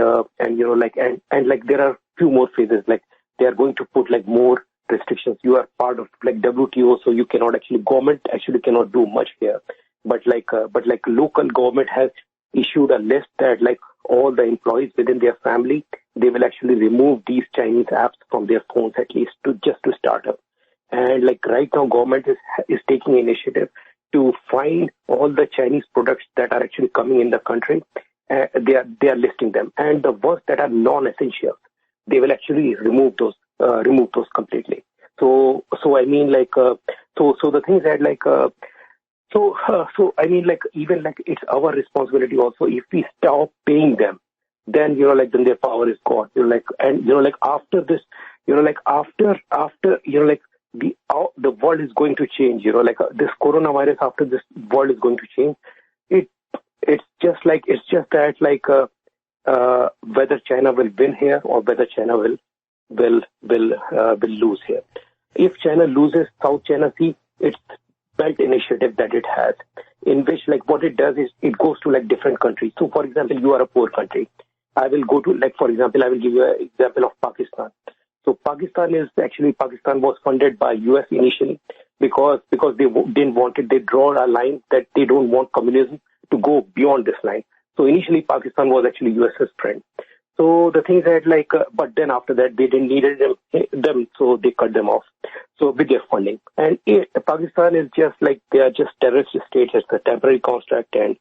like there are few more phases. Like they are going to put like more restrictions. You are part of like WTO, so you cannot government actually cannot do much here. But local government has issued a list that like all the employees within their family, they will actually remove these Chinese apps from their phones, at least to start up. And like right now, government is taking initiative to find all the Chinese products that are actually coming in the country. They are listing them, and the ones that are non-essential, they will actually remove those completely. So I mean like so the thing is that like so I mean like even like it's our responsibility also. If we stop paying them, then then their power is gone. After this, after the world is going to change. This coronavirus, after this world is going to change. It's just that whether China will win here or whether China will lose here. If China loses South China Sea, it's Belt Initiative that it has, in which like what it does is it goes to like different countries. So for example, you are a poor country. I will go to for example, I will give you an example of Pakistan. So Pakistan was funded by US initially because they didn't want it. They draw a line that they don't want communism to go beyond this line. So initially Pakistan was actually US's friend. So the thing is that but then after that they didn't need them, so they cut them off. So with their funding, and Pakistan is just like they are just terrorist states. It's a temporary construct, and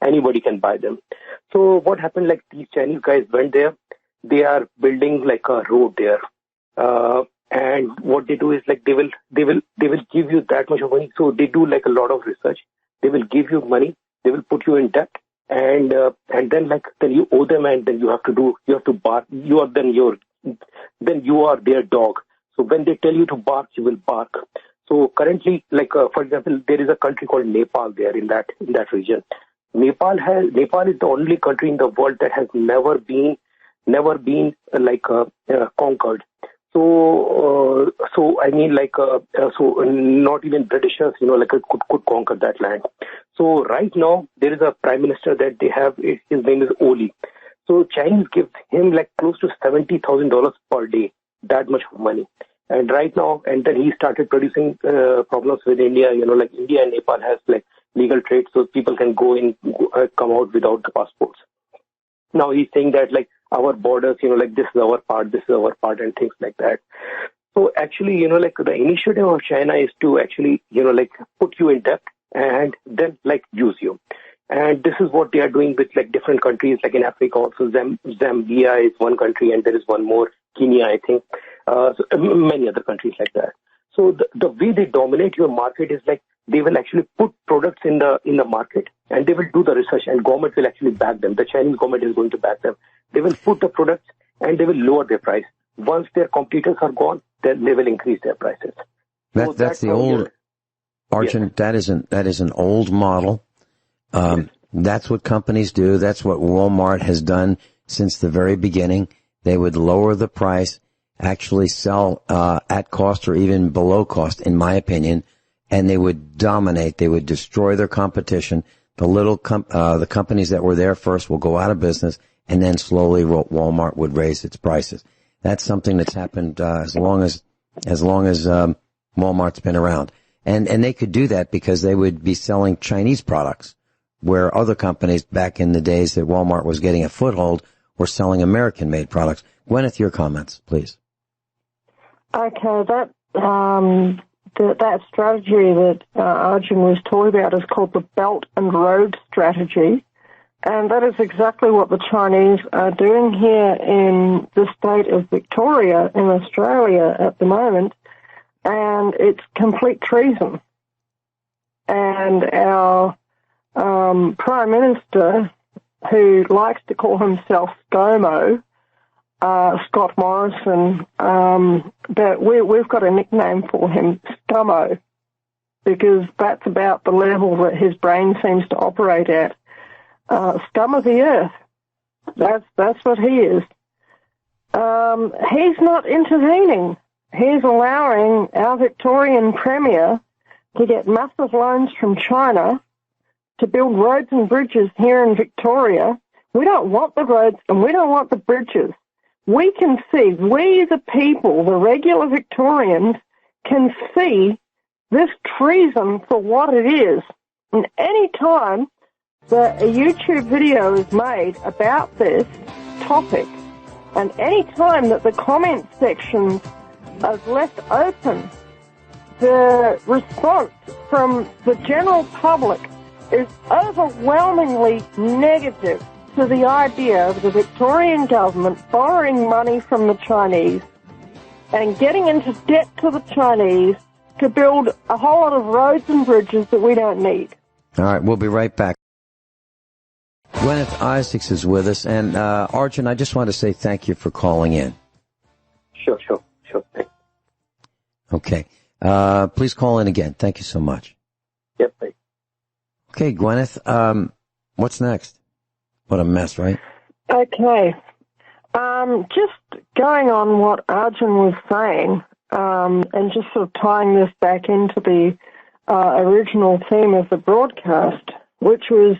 anybody can buy them. So what happened? Like these Chinese guys went there. They are building like a road there, and what they do is like they will give you that much of money. So they do like a lot of research. They will give you money. They will put you in debt, and then you owe them, and then you have to bark. You are their dog. So when they tell you to bark, you will bark. So currently, for example, there is a country called Nepal there in that region. Nepal is the only country in the world that has never been conquered. So I mean so not even Britishers could conquer that land. So right now there is a prime minister that they have. His name is Oli. So Chinese give him like close to $70,000 per day. That much money. And right now, and then he started producing problems with India. India and Nepal has like legal trade, so people can go in, come out without the passports. Now he's saying that like our borders, this is our part, and things like that. So actually, the initiative of China is to actually, put you in debt and then use you. And this is what they are doing with like different countries, like in Africa also. Zambia is one country, and there is one more, Kenya, I think. So many other countries like that. So the way they dominate your market is like they will actually put products in the market, and they will do the research, and government will actually back them. The Chinese government is going to back them. They will put the products, and they will lower their price. Once their competitors are gone, then they will increase their prices. That's the old, Arjun, yes. That is an old model. Yes. That's what companies do. That's what Walmart has done since the very beginning. They would lower the price, actually sell at cost or even below cost, in my opinion, and they would dominate. They would destroy their competition. The companies that were there first will go out of business, and then slowly Walmart would raise its prices. That's something that's happened as long as Walmart's been around. And they could do that because they would be selling Chinese products, where other companies back in the days that Walmart was getting a foothold were selling American-made products. Gwyneth, your comments, please. Okay, that strategy that Arjun was talking about is called the Belt and Road strategy, and that is exactly what the Chinese are doing here in the state of Victoria in Australia at the moment, and it's complete treason. And our Prime Minister, who likes to call himself ScoMo, Scott Morrison, but we've got a nickname for him, Scummo, because that's about the level that his brain seems to operate at. Scum of the earth. That's what he is. He's not intervening. He's allowing our Victorian Premier to get massive loans from China to build roads and bridges here in Victoria. We don't want the roads and we don't want the bridges. We can see, we the people, the regular Victorians, can see this treason for what it is. And any time that a YouTube video is made about this topic, and any time that the comment section is left open, the response from the general public is overwhelmingly negative to the idea of the Victorian government borrowing money from the Chinese and getting into debt to the Chinese to build a whole lot of roads and bridges that we don't need. All right, we'll be right back. Guineith Isaacs is with us, and Arjun, I just want to say thank you for calling in. Sure. Thanks. Okay. Please call in again. Thank you so much. Yep, thanks. Okay, Guineith, what's next? What a mess, right? Okay. Just going on what Arjun was saying, and just sort of tying this back into the original theme of the broadcast, which was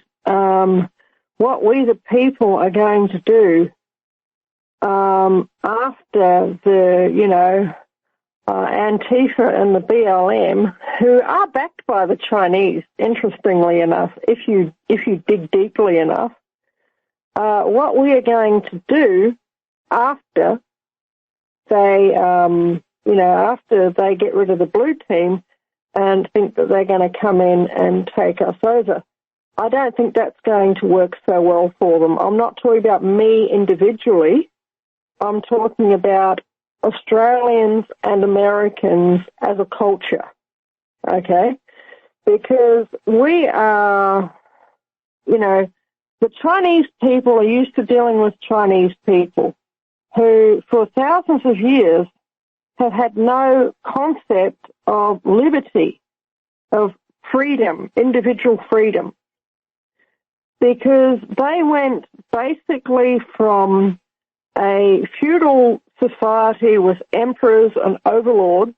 what we the people are going to do after the, Antifa and the BLM, who are backed by the Chinese, interestingly enough, if you dig deeply enough, what we are going to do after they, after they get rid of the blue team and think that they're going to come in and take us over. I don't think that's going to work so well for them. I'm not talking about me individually. I'm talking about Australians and Americans as a culture, okay? Because we are, the Chinese people are used to dealing with Chinese people who, for thousands of years, have had no concept of liberty, of freedom, individual freedom, because they went basically from a feudal society with emperors and overlords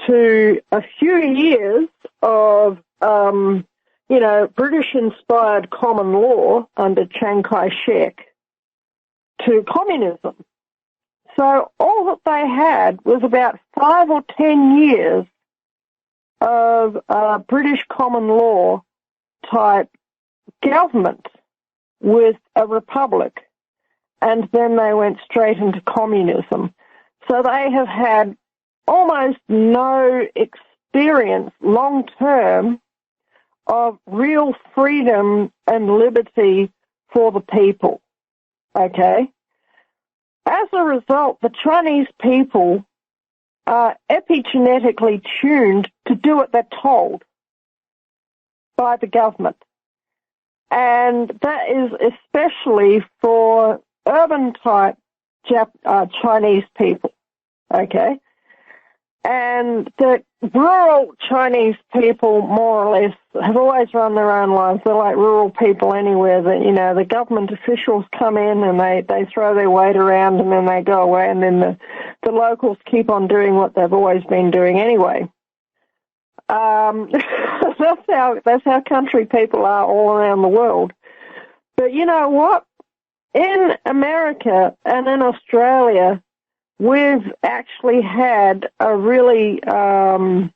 to a few years of, British-inspired common law under Chiang Kai-shek to communism. So all that they had was about 5 or 10 years of British common law type government with a republic, and then they went straight into communism. So they have had almost no experience long-term of real freedom and liberty for the people, okay? As a result, the Chinese people are epigenetically tuned to do what they're told by the government. And that is especially for urban-type Chinese people, okay? And the rural Chinese people, more or less, have always run their own lives. They're like rural people anywhere that, the government officials come in and they throw their weight around and then they go away, and then the locals keep on doing what they've always been doing anyway. that's how country people are all around the world. But you know what? In America and in Australia, we've actually had a really a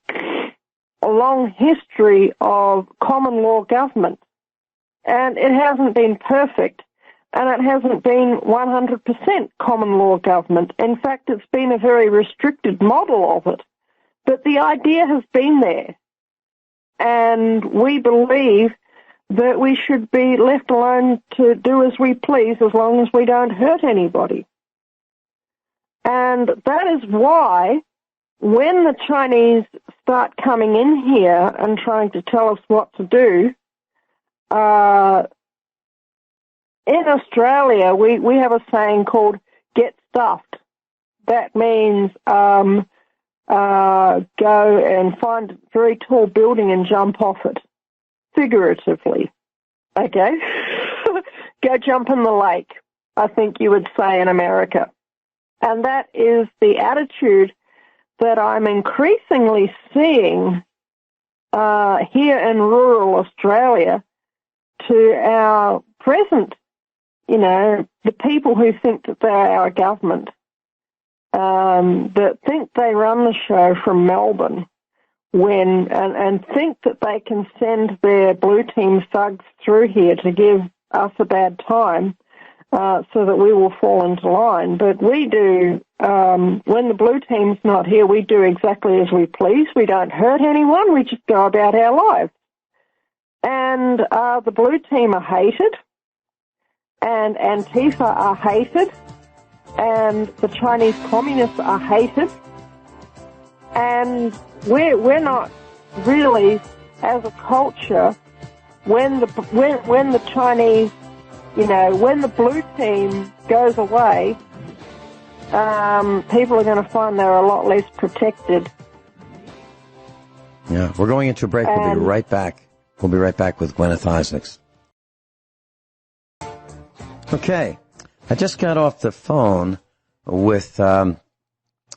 long history of common law government. And it hasn't been perfect, and it hasn't been 100% common law government. In fact, it's been a very restricted model of it. But the idea has been there. And we believe that we should be left alone to do as we please as long as we don't hurt anybody. And that is why when the Chinese start coming in here and trying to tell us what to do, in Australia we have a saying called get stuffed. That means go and find a very tall building and jump off it, figuratively. Okay? Go jump in the lake, I think you would say in America. And that is the attitude that I'm increasingly seeing here in rural Australia to our present, the people who think that they're our government, that think they run the show from Melbourne and think that they can send their blue team thugs through here to give us a bad time so that we will fall into line. But we do, when the blue team's not here, we do exactly as we please. We don't hurt anyone. We just go about our lives. And the blue team are hated, and Antifa are hated, and the Chinese communists are hated, and we're not really, as a culture, when the Chinese, when the blue team goes away, people are going to find they're a lot less protected. Yeah, we're going into a break. We'll be right back. We'll be right back with Guineith Isaacs. Okay, I just got off the phone with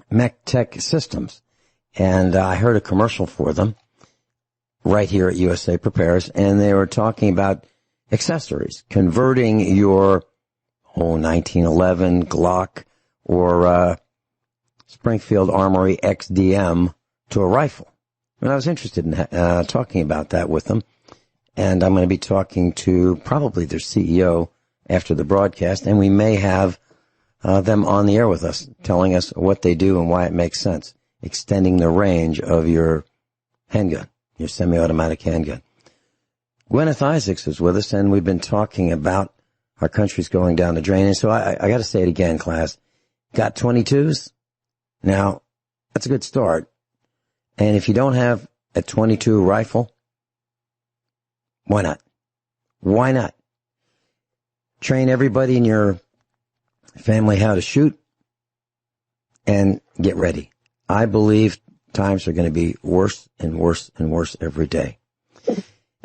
Mech Tech Systems, and I heard a commercial for them right here at USA Prepares, and they were talking about accessories, converting your 1911 Glock or Springfield Armory XDM to a rifle. And I was interested in talking about that with them. And I'm going to be talking to probably their CEO after the broadcast, and we may have them on the air with us, telling us what they do and why it makes sense, extending the range of your handgun, your semi-automatic handgun. Guineith Isaacs is with us, and we've been talking about our country's going down the drain. And so I got to say it again, class. Got 22s? Now, that's a good start. And if you don't have a 22 rifle, why not? Why not? Train everybody in your family how to shoot and get ready. I believe times are going to be worse and worse and worse every day.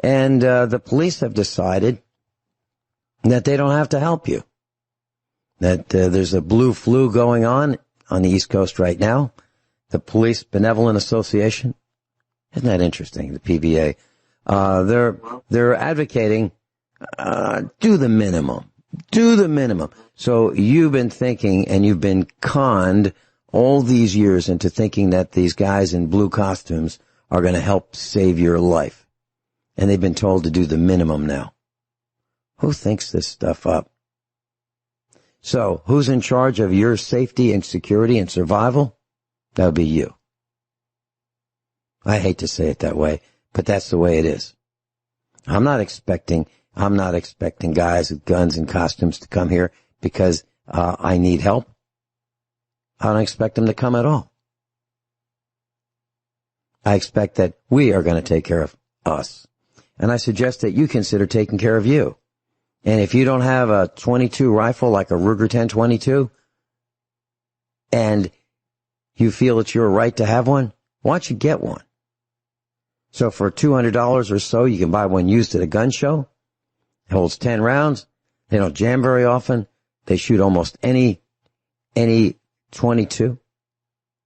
And the police have decided that they don't have to help you. That there's a blue flu going on the East Coast right now. The Police Benevolent Association, isn't that interesting? The PBA, they're advocating do the minimum. Do the minimum. So you've been thinking, and you've been conned all these years into thinking that these guys in blue costumes are going to help save your life. And they've been told to do the minimum now. Who thinks this stuff up? So who's in charge of your safety and security and survival? That would be you. I hate to say it that way, but that's the way it is. I'm not expecting guys with guns and costumes to come here because I need help. I don't expect them to come at all. I expect that we are going to take care of us. And I suggest that you consider taking care of you. And if you don't have a 22 rifle like a Ruger 1022, and you feel it's your right to have one, why don't you get one? So for $200 or so, you can buy one used at a gun show. It holds 10 rounds. They don't jam very often. They shoot almost any 22.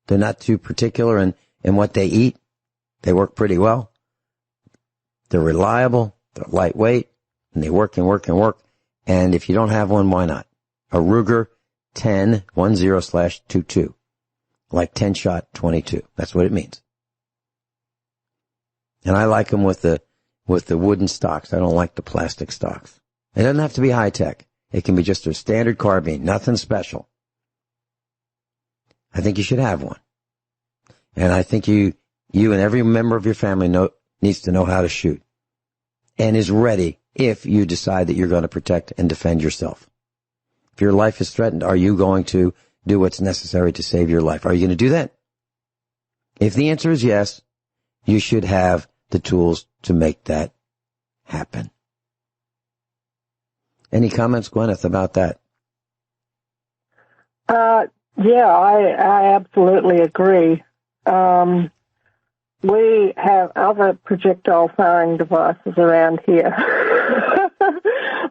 They're not too particular in what they eat. They work pretty well. They're reliable, they're lightweight, and they work and work and work. And if you don't have one, why not? A Ruger 10-10/22. Like 10-shot 22. That's what it means. And I like them with the wooden stocks. I don't like the plastic stocks. It doesn't have to be high tech. It can be just a standard carbine, nothing special. I think you should have one. And I think you and every member of your family needs to know how to shoot and is ready if you decide that you're going to protect and defend yourself. If your life is threatened, are you going to do what's necessary to save your life? Are you going to do that? If the answer is yes, you should have the tools to make that happen. Any comments, Guineith, about that? Yeah, I absolutely agree. We have other projectile firing devices around here.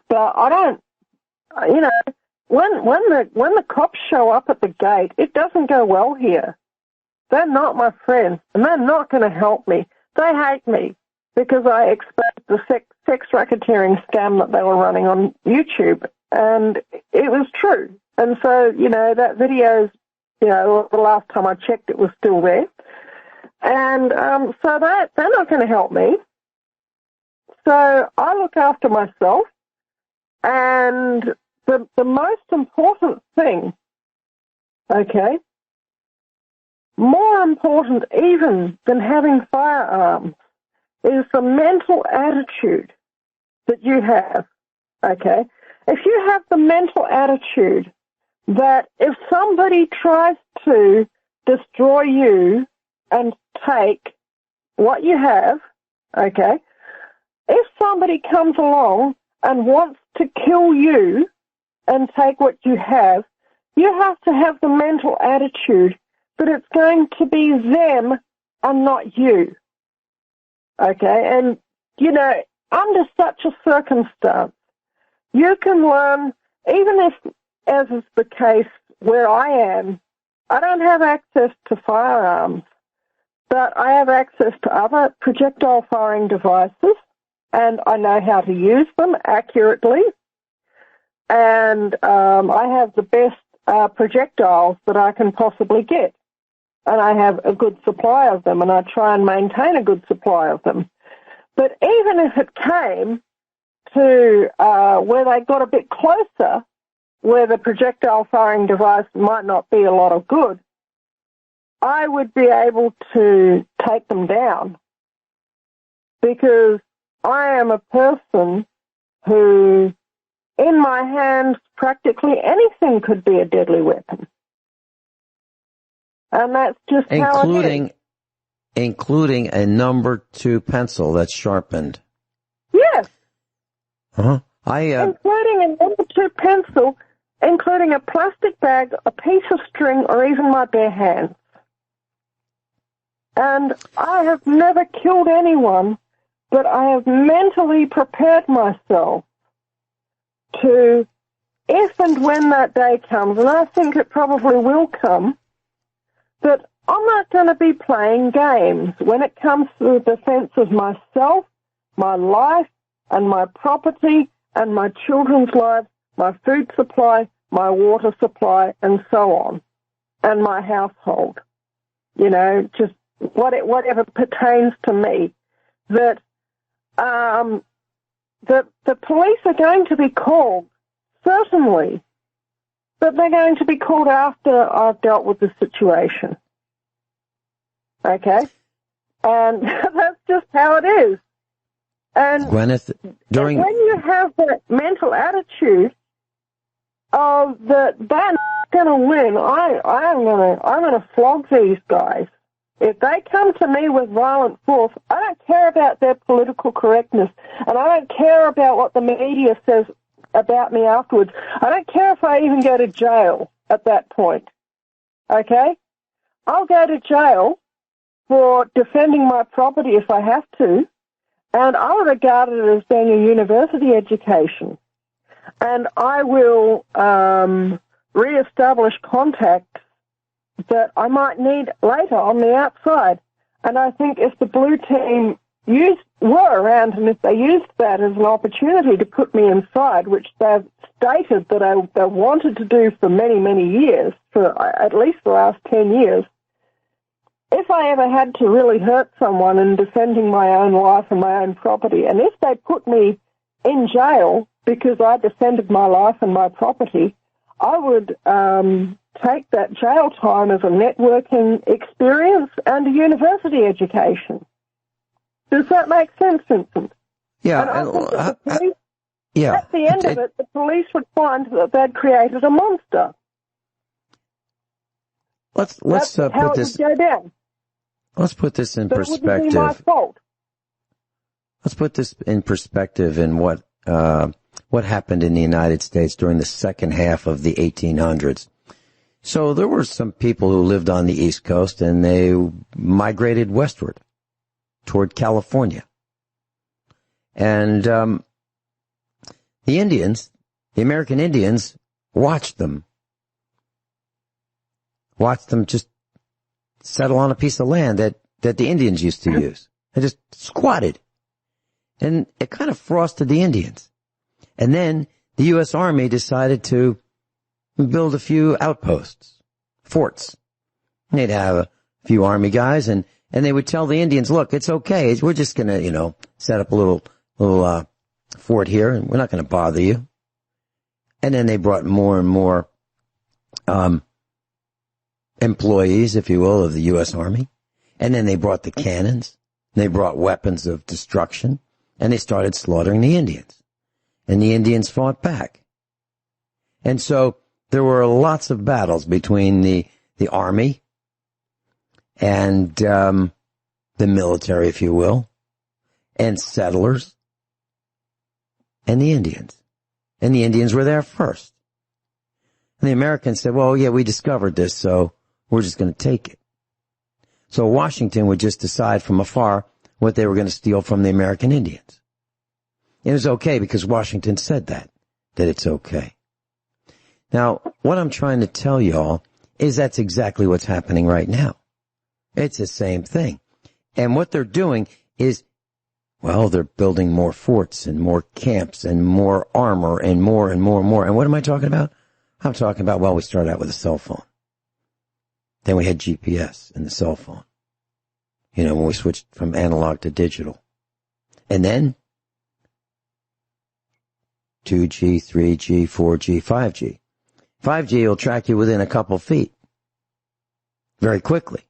But I don't, when the cops show up at the gate, it doesn't go well here. They're not my friends, and they're not going to help me. They hate me because I exposed the sex racketeering scam that they were running on YouTube, and it was true. And so, that video's, the last time I checked, it was still there. And so they're not going to help me. So I look after myself, and the most important thing, okay, more important even than having firearms, is the mental attitude that you have, okay? If you have the mental attitude that if somebody tries to destroy you and take what you have, okay, if somebody comes along and wants to kill you and take what you have to have the mental attitude that it's going to be them and not you. Okay, and, under such a circumstance, you can learn, even if, as is the case where I am, I don't have access to firearms, but I have access to other projectile firing devices, and I know how to use them accurately, and I have the best projectiles that I can possibly get. And I have a good supply of them, and I try and maintain a good supply of them. But even if it came to where they got a bit closer, where the projectile firing device might not be a lot of good, I would be able to take them down, because I am a person who, in my hands, practically anything could be a deadly weapon. And that's just how it is. Including a number 2 pencil that's sharpened. Yes. Uh-huh. Including a number 2 pencil, including a plastic bag, a piece of string, or even my bare hands. And I have never killed anyone, but I have mentally prepared myself to, if and when that day comes, and I think it probably will come, that I'm not going to be playing games when it comes to the defense of myself, my life, and my property, and my children's lives, my food supply, my water supply, and so on, and my household. Just whatever pertains to me. That the police are going to be called, certainly, but they're going to be called after I've dealt with the situation. Okay? And that's just how it is. And Guineith, when you have that mental attitude of that they're not going to win, I'm going to flog these guys. If they come to me with violent force, I don't care about their political correctness, and I don't care about what the media says about me afterwards. I don't care if I even go to jail at that point. Okay? I'll go to jail for defending my property if I have to, and I'll regard it as being a university education. And I will re-establish contacts that I might need later on the outside. And I think if the blue team were around, and if they used that as an opportunity to put me inside, which they've stated that they wanted to do for many, many years, for at least the last 10 years, if I ever had to really hurt someone in defending my own life and my own property, and if they put me in jail because I defended my life and my property, I would take that jail time as a networking experience and a university education. Does that make sense, Vincent? Yeah. And I think that the police, yeah. At the end of it, the police would find that they'd created a monster. Let's how put it this. would go down. Let's put this in But it wouldn't be my perspective. fault. Let's put this in perspective in what happened in the United States during the second half of the 1800s. So there were some people who lived on the East Coast, and they migrated westward toward California. And the Indians, the American Indians, watched them just settle on a piece of land that the Indians used to use. They just squatted. And it kind of frosted the Indians. And then the U.S. Army decided to build a few outposts, forts. They'd have a few Army guys, and they would tell the Indians, look, it's okay. We're just going to, set up a little fort here, and we're not going to bother you. And then they brought more and more employees, if you will, of the U.S. Army. And then they brought the cannons. They brought weapons of destruction, and they started slaughtering the Indians. And the Indians fought back. And so there were lots of battles between the Army and the military, if you will, and settlers, and the Indians. And the Indians were there first. And the Americans said, well, yeah, we discovered this, so we're just going to take it. So Washington would just decide from afar what they were going to steal from the American Indians. It was okay because Washington said that it's okay. Now, what I'm trying to tell y'all is that's exactly what's happening right now. It's the same thing. And what they're doing is, well, they're building more forts and more camps and more armor and more and more and more. And what am I talking about? I'm talking about, well, we started out with a cell phone. Then we had GPS in the cell phone. When we switched from analog to digital. And then 2G, 3G, 4G, 5G. 5G will track you within a couple feet. Very quickly.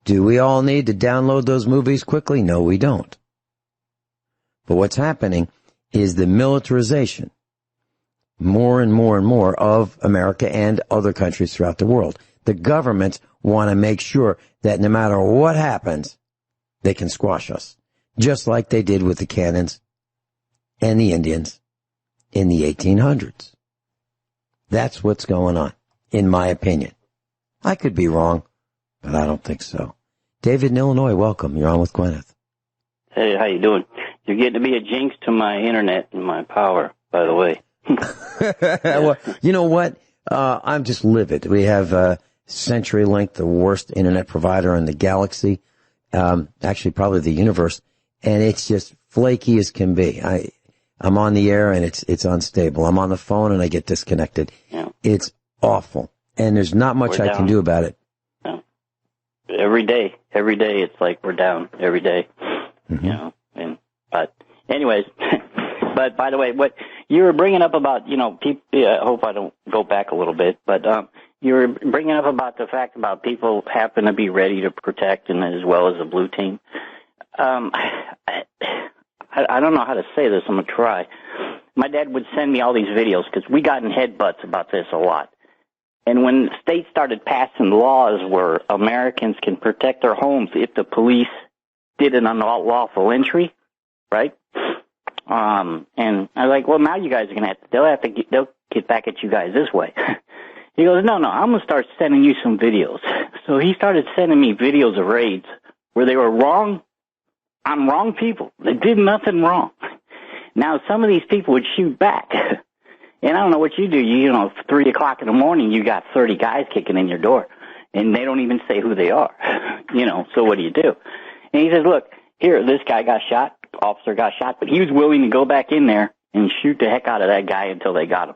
Do we all need to download those movies quickly? No, we don't. But what's happening is the militarization, more and more and more, of America and other countries throughout the world. The governments want to make sure that no matter what happens, they can squash us, just like they did with the cannons and the Indians in the 1800s. That's what's going on, in my opinion. I could be wrong, but I don't think so. David in Illinois, welcome. You're on with Guineith. Hey, how you doing? You're getting to be a jinx to my internet and my power, by the way. Well, you know what? I'm just livid. We have CenturyLink, the worst internet provider in the galaxy, actually probably the universe, and it's just flaky as can be. I'm on the air and it's unstable. I'm on the phone and I get disconnected. Yeah. It's awful, and there's not much I can do about it. Yeah. Every day it's like we're down every day. Mm-hmm. But anyways, but by the way, what you were bringing up about, people, I hope I don't go back a little bit, but you were bringing up about the fact about people happen to be ready to protect, and as well as the blue team. I don't know how to say this. I'm going to try. My dad would send me all these videos because we got in headbutts about this a lot. And when states started passing laws where Americans can protect their homes if the police did an unlawful entry, right? And I was like, well, now you guys are going to they'll get back at you guys this way. He goes, no, I'm going to start sending you some videos. So he started sending me videos of raids where they were wrong on wrong people. They did nothing wrong. Now, some of these people would shoot back. And I don't know what you do. 3 o'clock in the morning, you got 30 guys kicking in your door. And they don't even say who they are. So what do you do? And he says, look, here, this guy got shot, officer got shot, but he was willing to go back in there and shoot the heck out of that guy until they got him.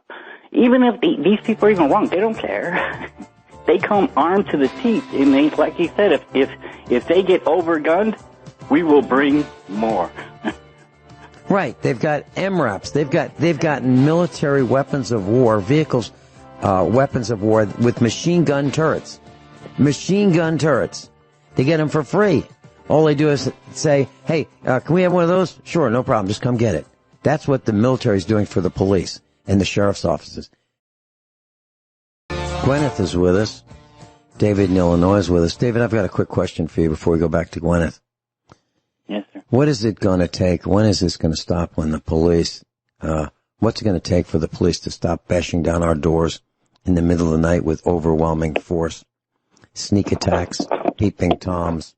Even if these people are even wrong, they don't care. They come armed to the teeth, and they, like you said, if they get overgunned, we will bring more. Right. They've got MRAPs. They've got military weapons of war, vehicles, weapons of war with machine gun turrets. Machine gun turrets. They get them for free. All they do is say, hey, can we have one of those? Sure, no problem. Just come get it. That's what the military is doing for the police and the sheriff's offices. Guineith is with us. David in Illinois is with us. David, I've got a quick question for you before we go back to Guineith. Yes, sir. What is it going to take? When is this going to stop when the police, what's it going to take for the police to stop bashing down our doors in the middle of the night with overwhelming force, sneak attacks, peeping toms,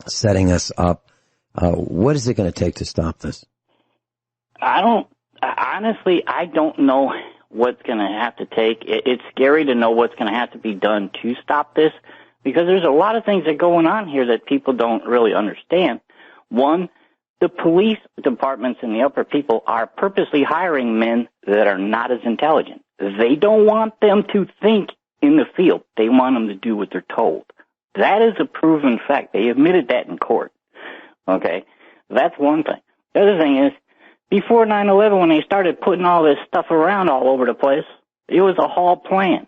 setting us up? What is it going to take to stop this? Honestly, I don't know what's going to have to take. It's scary to know what's going to have to be done to stop this, because there's a lot of things that are going on here that people don't really understand. One, the police departments and the upper people are purposely hiring men that are not as intelligent. They don't want them to think in the field. They want them to do what they're told. That is a proven fact. They admitted that in court. Okay? That's one thing. The other thing is, before 9/11, when they started putting all this stuff around all over the place, it was a whole plan.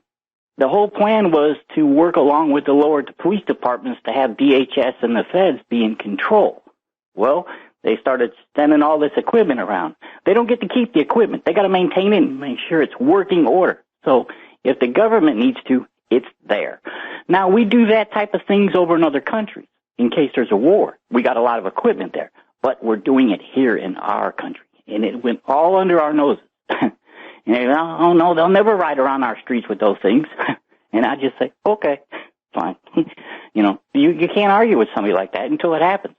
The whole plan was to work along with the lower police departments to have DHS and the feds be in control. Well, they started sending all this equipment around. They don't get to keep the equipment. They got to maintain it and make sure it's working order. So if the government needs to, it's there. Now, we do that type of things over in other countries in case there's a war. We got a lot of equipment there, but we're doing it here in our country. And it went all under our noses. And they go, oh, no, they'll never ride around our streets with those things. And I just say, okay, fine. You can't argue with somebody like that until it happens.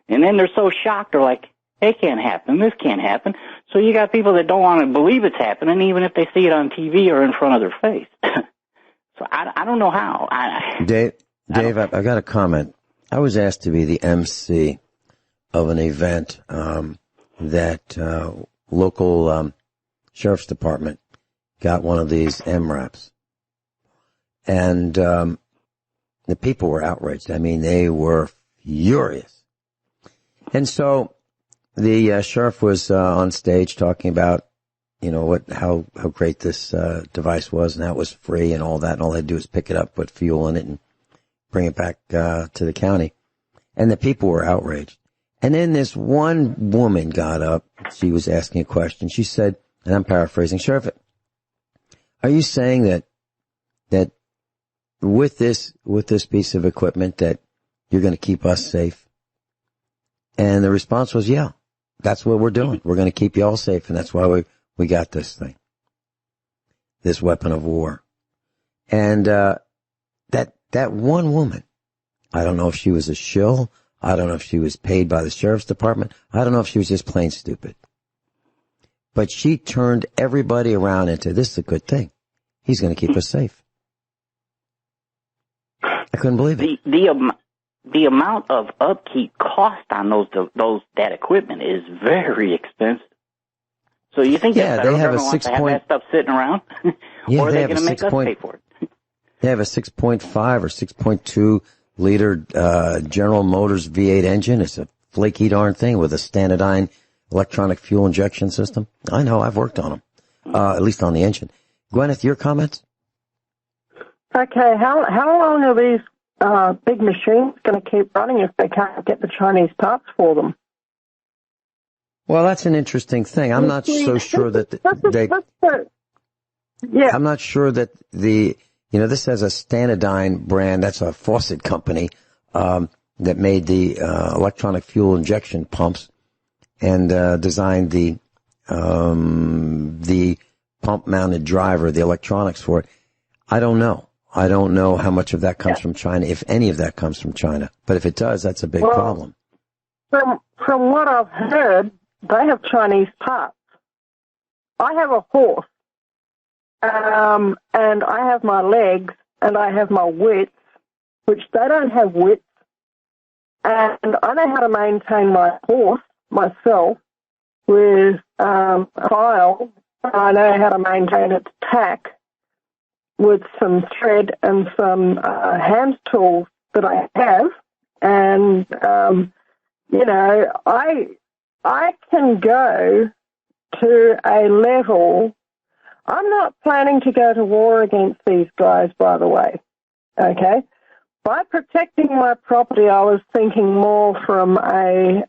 And then they're so shocked, they're like, it can't happen, this can't happen. So you got people that don't want to believe it's happening, even if they see it on TV or in front of their face. So I don't know how. Dave, I've got a comment. I was asked to be the MC of an event that local sheriff's department got one of these MRAPs. And the people were outraged. I mean, they were furious. And so the sheriff was on stage talking about, how great this device was and how it was free and all that. And all they do is pick it up, put fuel in it, and bring it back to the county. And the people were outraged. And then this one woman got up. She was asking a question. She said, and I'm paraphrasing, Sheriff, are you saying that with this piece of equipment that you're going to keep us safe? And the response was, yeah, that's what we're doing. We're going to keep you all safe, and that's why we got this thing, this weapon of war. And that one woman, I don't know if she was a shill. I don't know if she was paid by the sheriff's department. I don't know if she was just plain stupid. But she turned everybody around into, this is a good thing. He's going to keep us safe. I couldn't believe it. The amount of upkeep cost on that equipment is very expensive. So you think the federal government wants to have that stuff sitting around? Or are they going to make us pay for it? They have a 6.5 or 6.2 liter General Motors V8 engine. It's a flaky darn thing with a Stanadyne electronic fuel injection system. I know, I've worked on them, at least on the engine. Guineith, your comments? Okay, how long are these big machines going to keep running if they can't get the Chinese parts for them? Well, that's an interesting thing. I'm not so sure that I'm not sure that this has a Stanadyne brand. That's a faucet company that made the electronic fuel injection pumps and designed the pump-mounted driver, the electronics for it. I don't know. I don't know how much of that comes from China, if any of that comes from China. But if it does, that's a big problem. From what I've heard, they have Chinese parts. I have a horse, and I have my legs, and I have my wits, which they don't have wits. And I know how to maintain my horse myself with file. I know how to maintain its tack with some thread and some hand tools that I have. And, you know, I can go to a level. I'm not planning to go to war against these guys, by the way, okay? By protecting my property, I was thinking more from a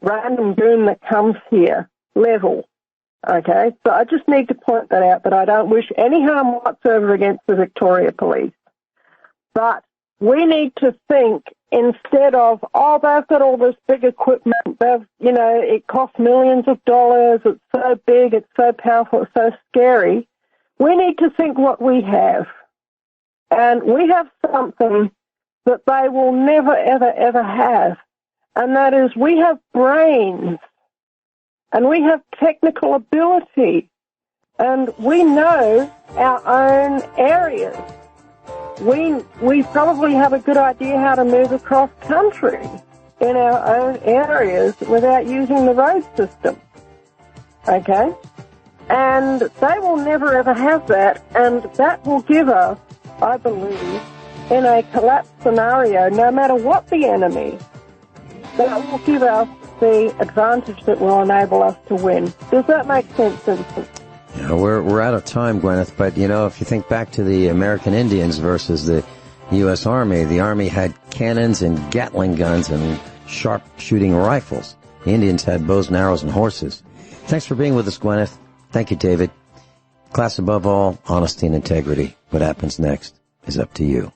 random goon that comes here level, okay? So I just need to point that out, that I don't wish any harm whatsoever against the Victoria Police. But we need to think instead of, oh, they've got all this big equipment, you know, it costs millions of dollars, it's so big, it's so powerful, it's so scary. We need to think what we have. And we have something that they will never, ever, ever have. And that is, we have brains. And we have technical ability. And we know our own areas. We probably have a good idea how to move across country in our own areas without using the road system. Okay? And they will never, ever have that. And that will give us, I believe, in a collapse scenario, no matter what the enemy, that will give us the advantage that will enable us to win. Does that make sense, Vincent? Yeah, we're out of time, Guineith, but, you know, if you think back to the American Indians versus the U.S. Army, the Army had cannons and Gatling guns and sharp-shooting rifles. The Indians had bows and arrows and horses. Thanks for being with us, Guineith. Thank you, David. Class above all, honesty and integrity. What happens next is up to you.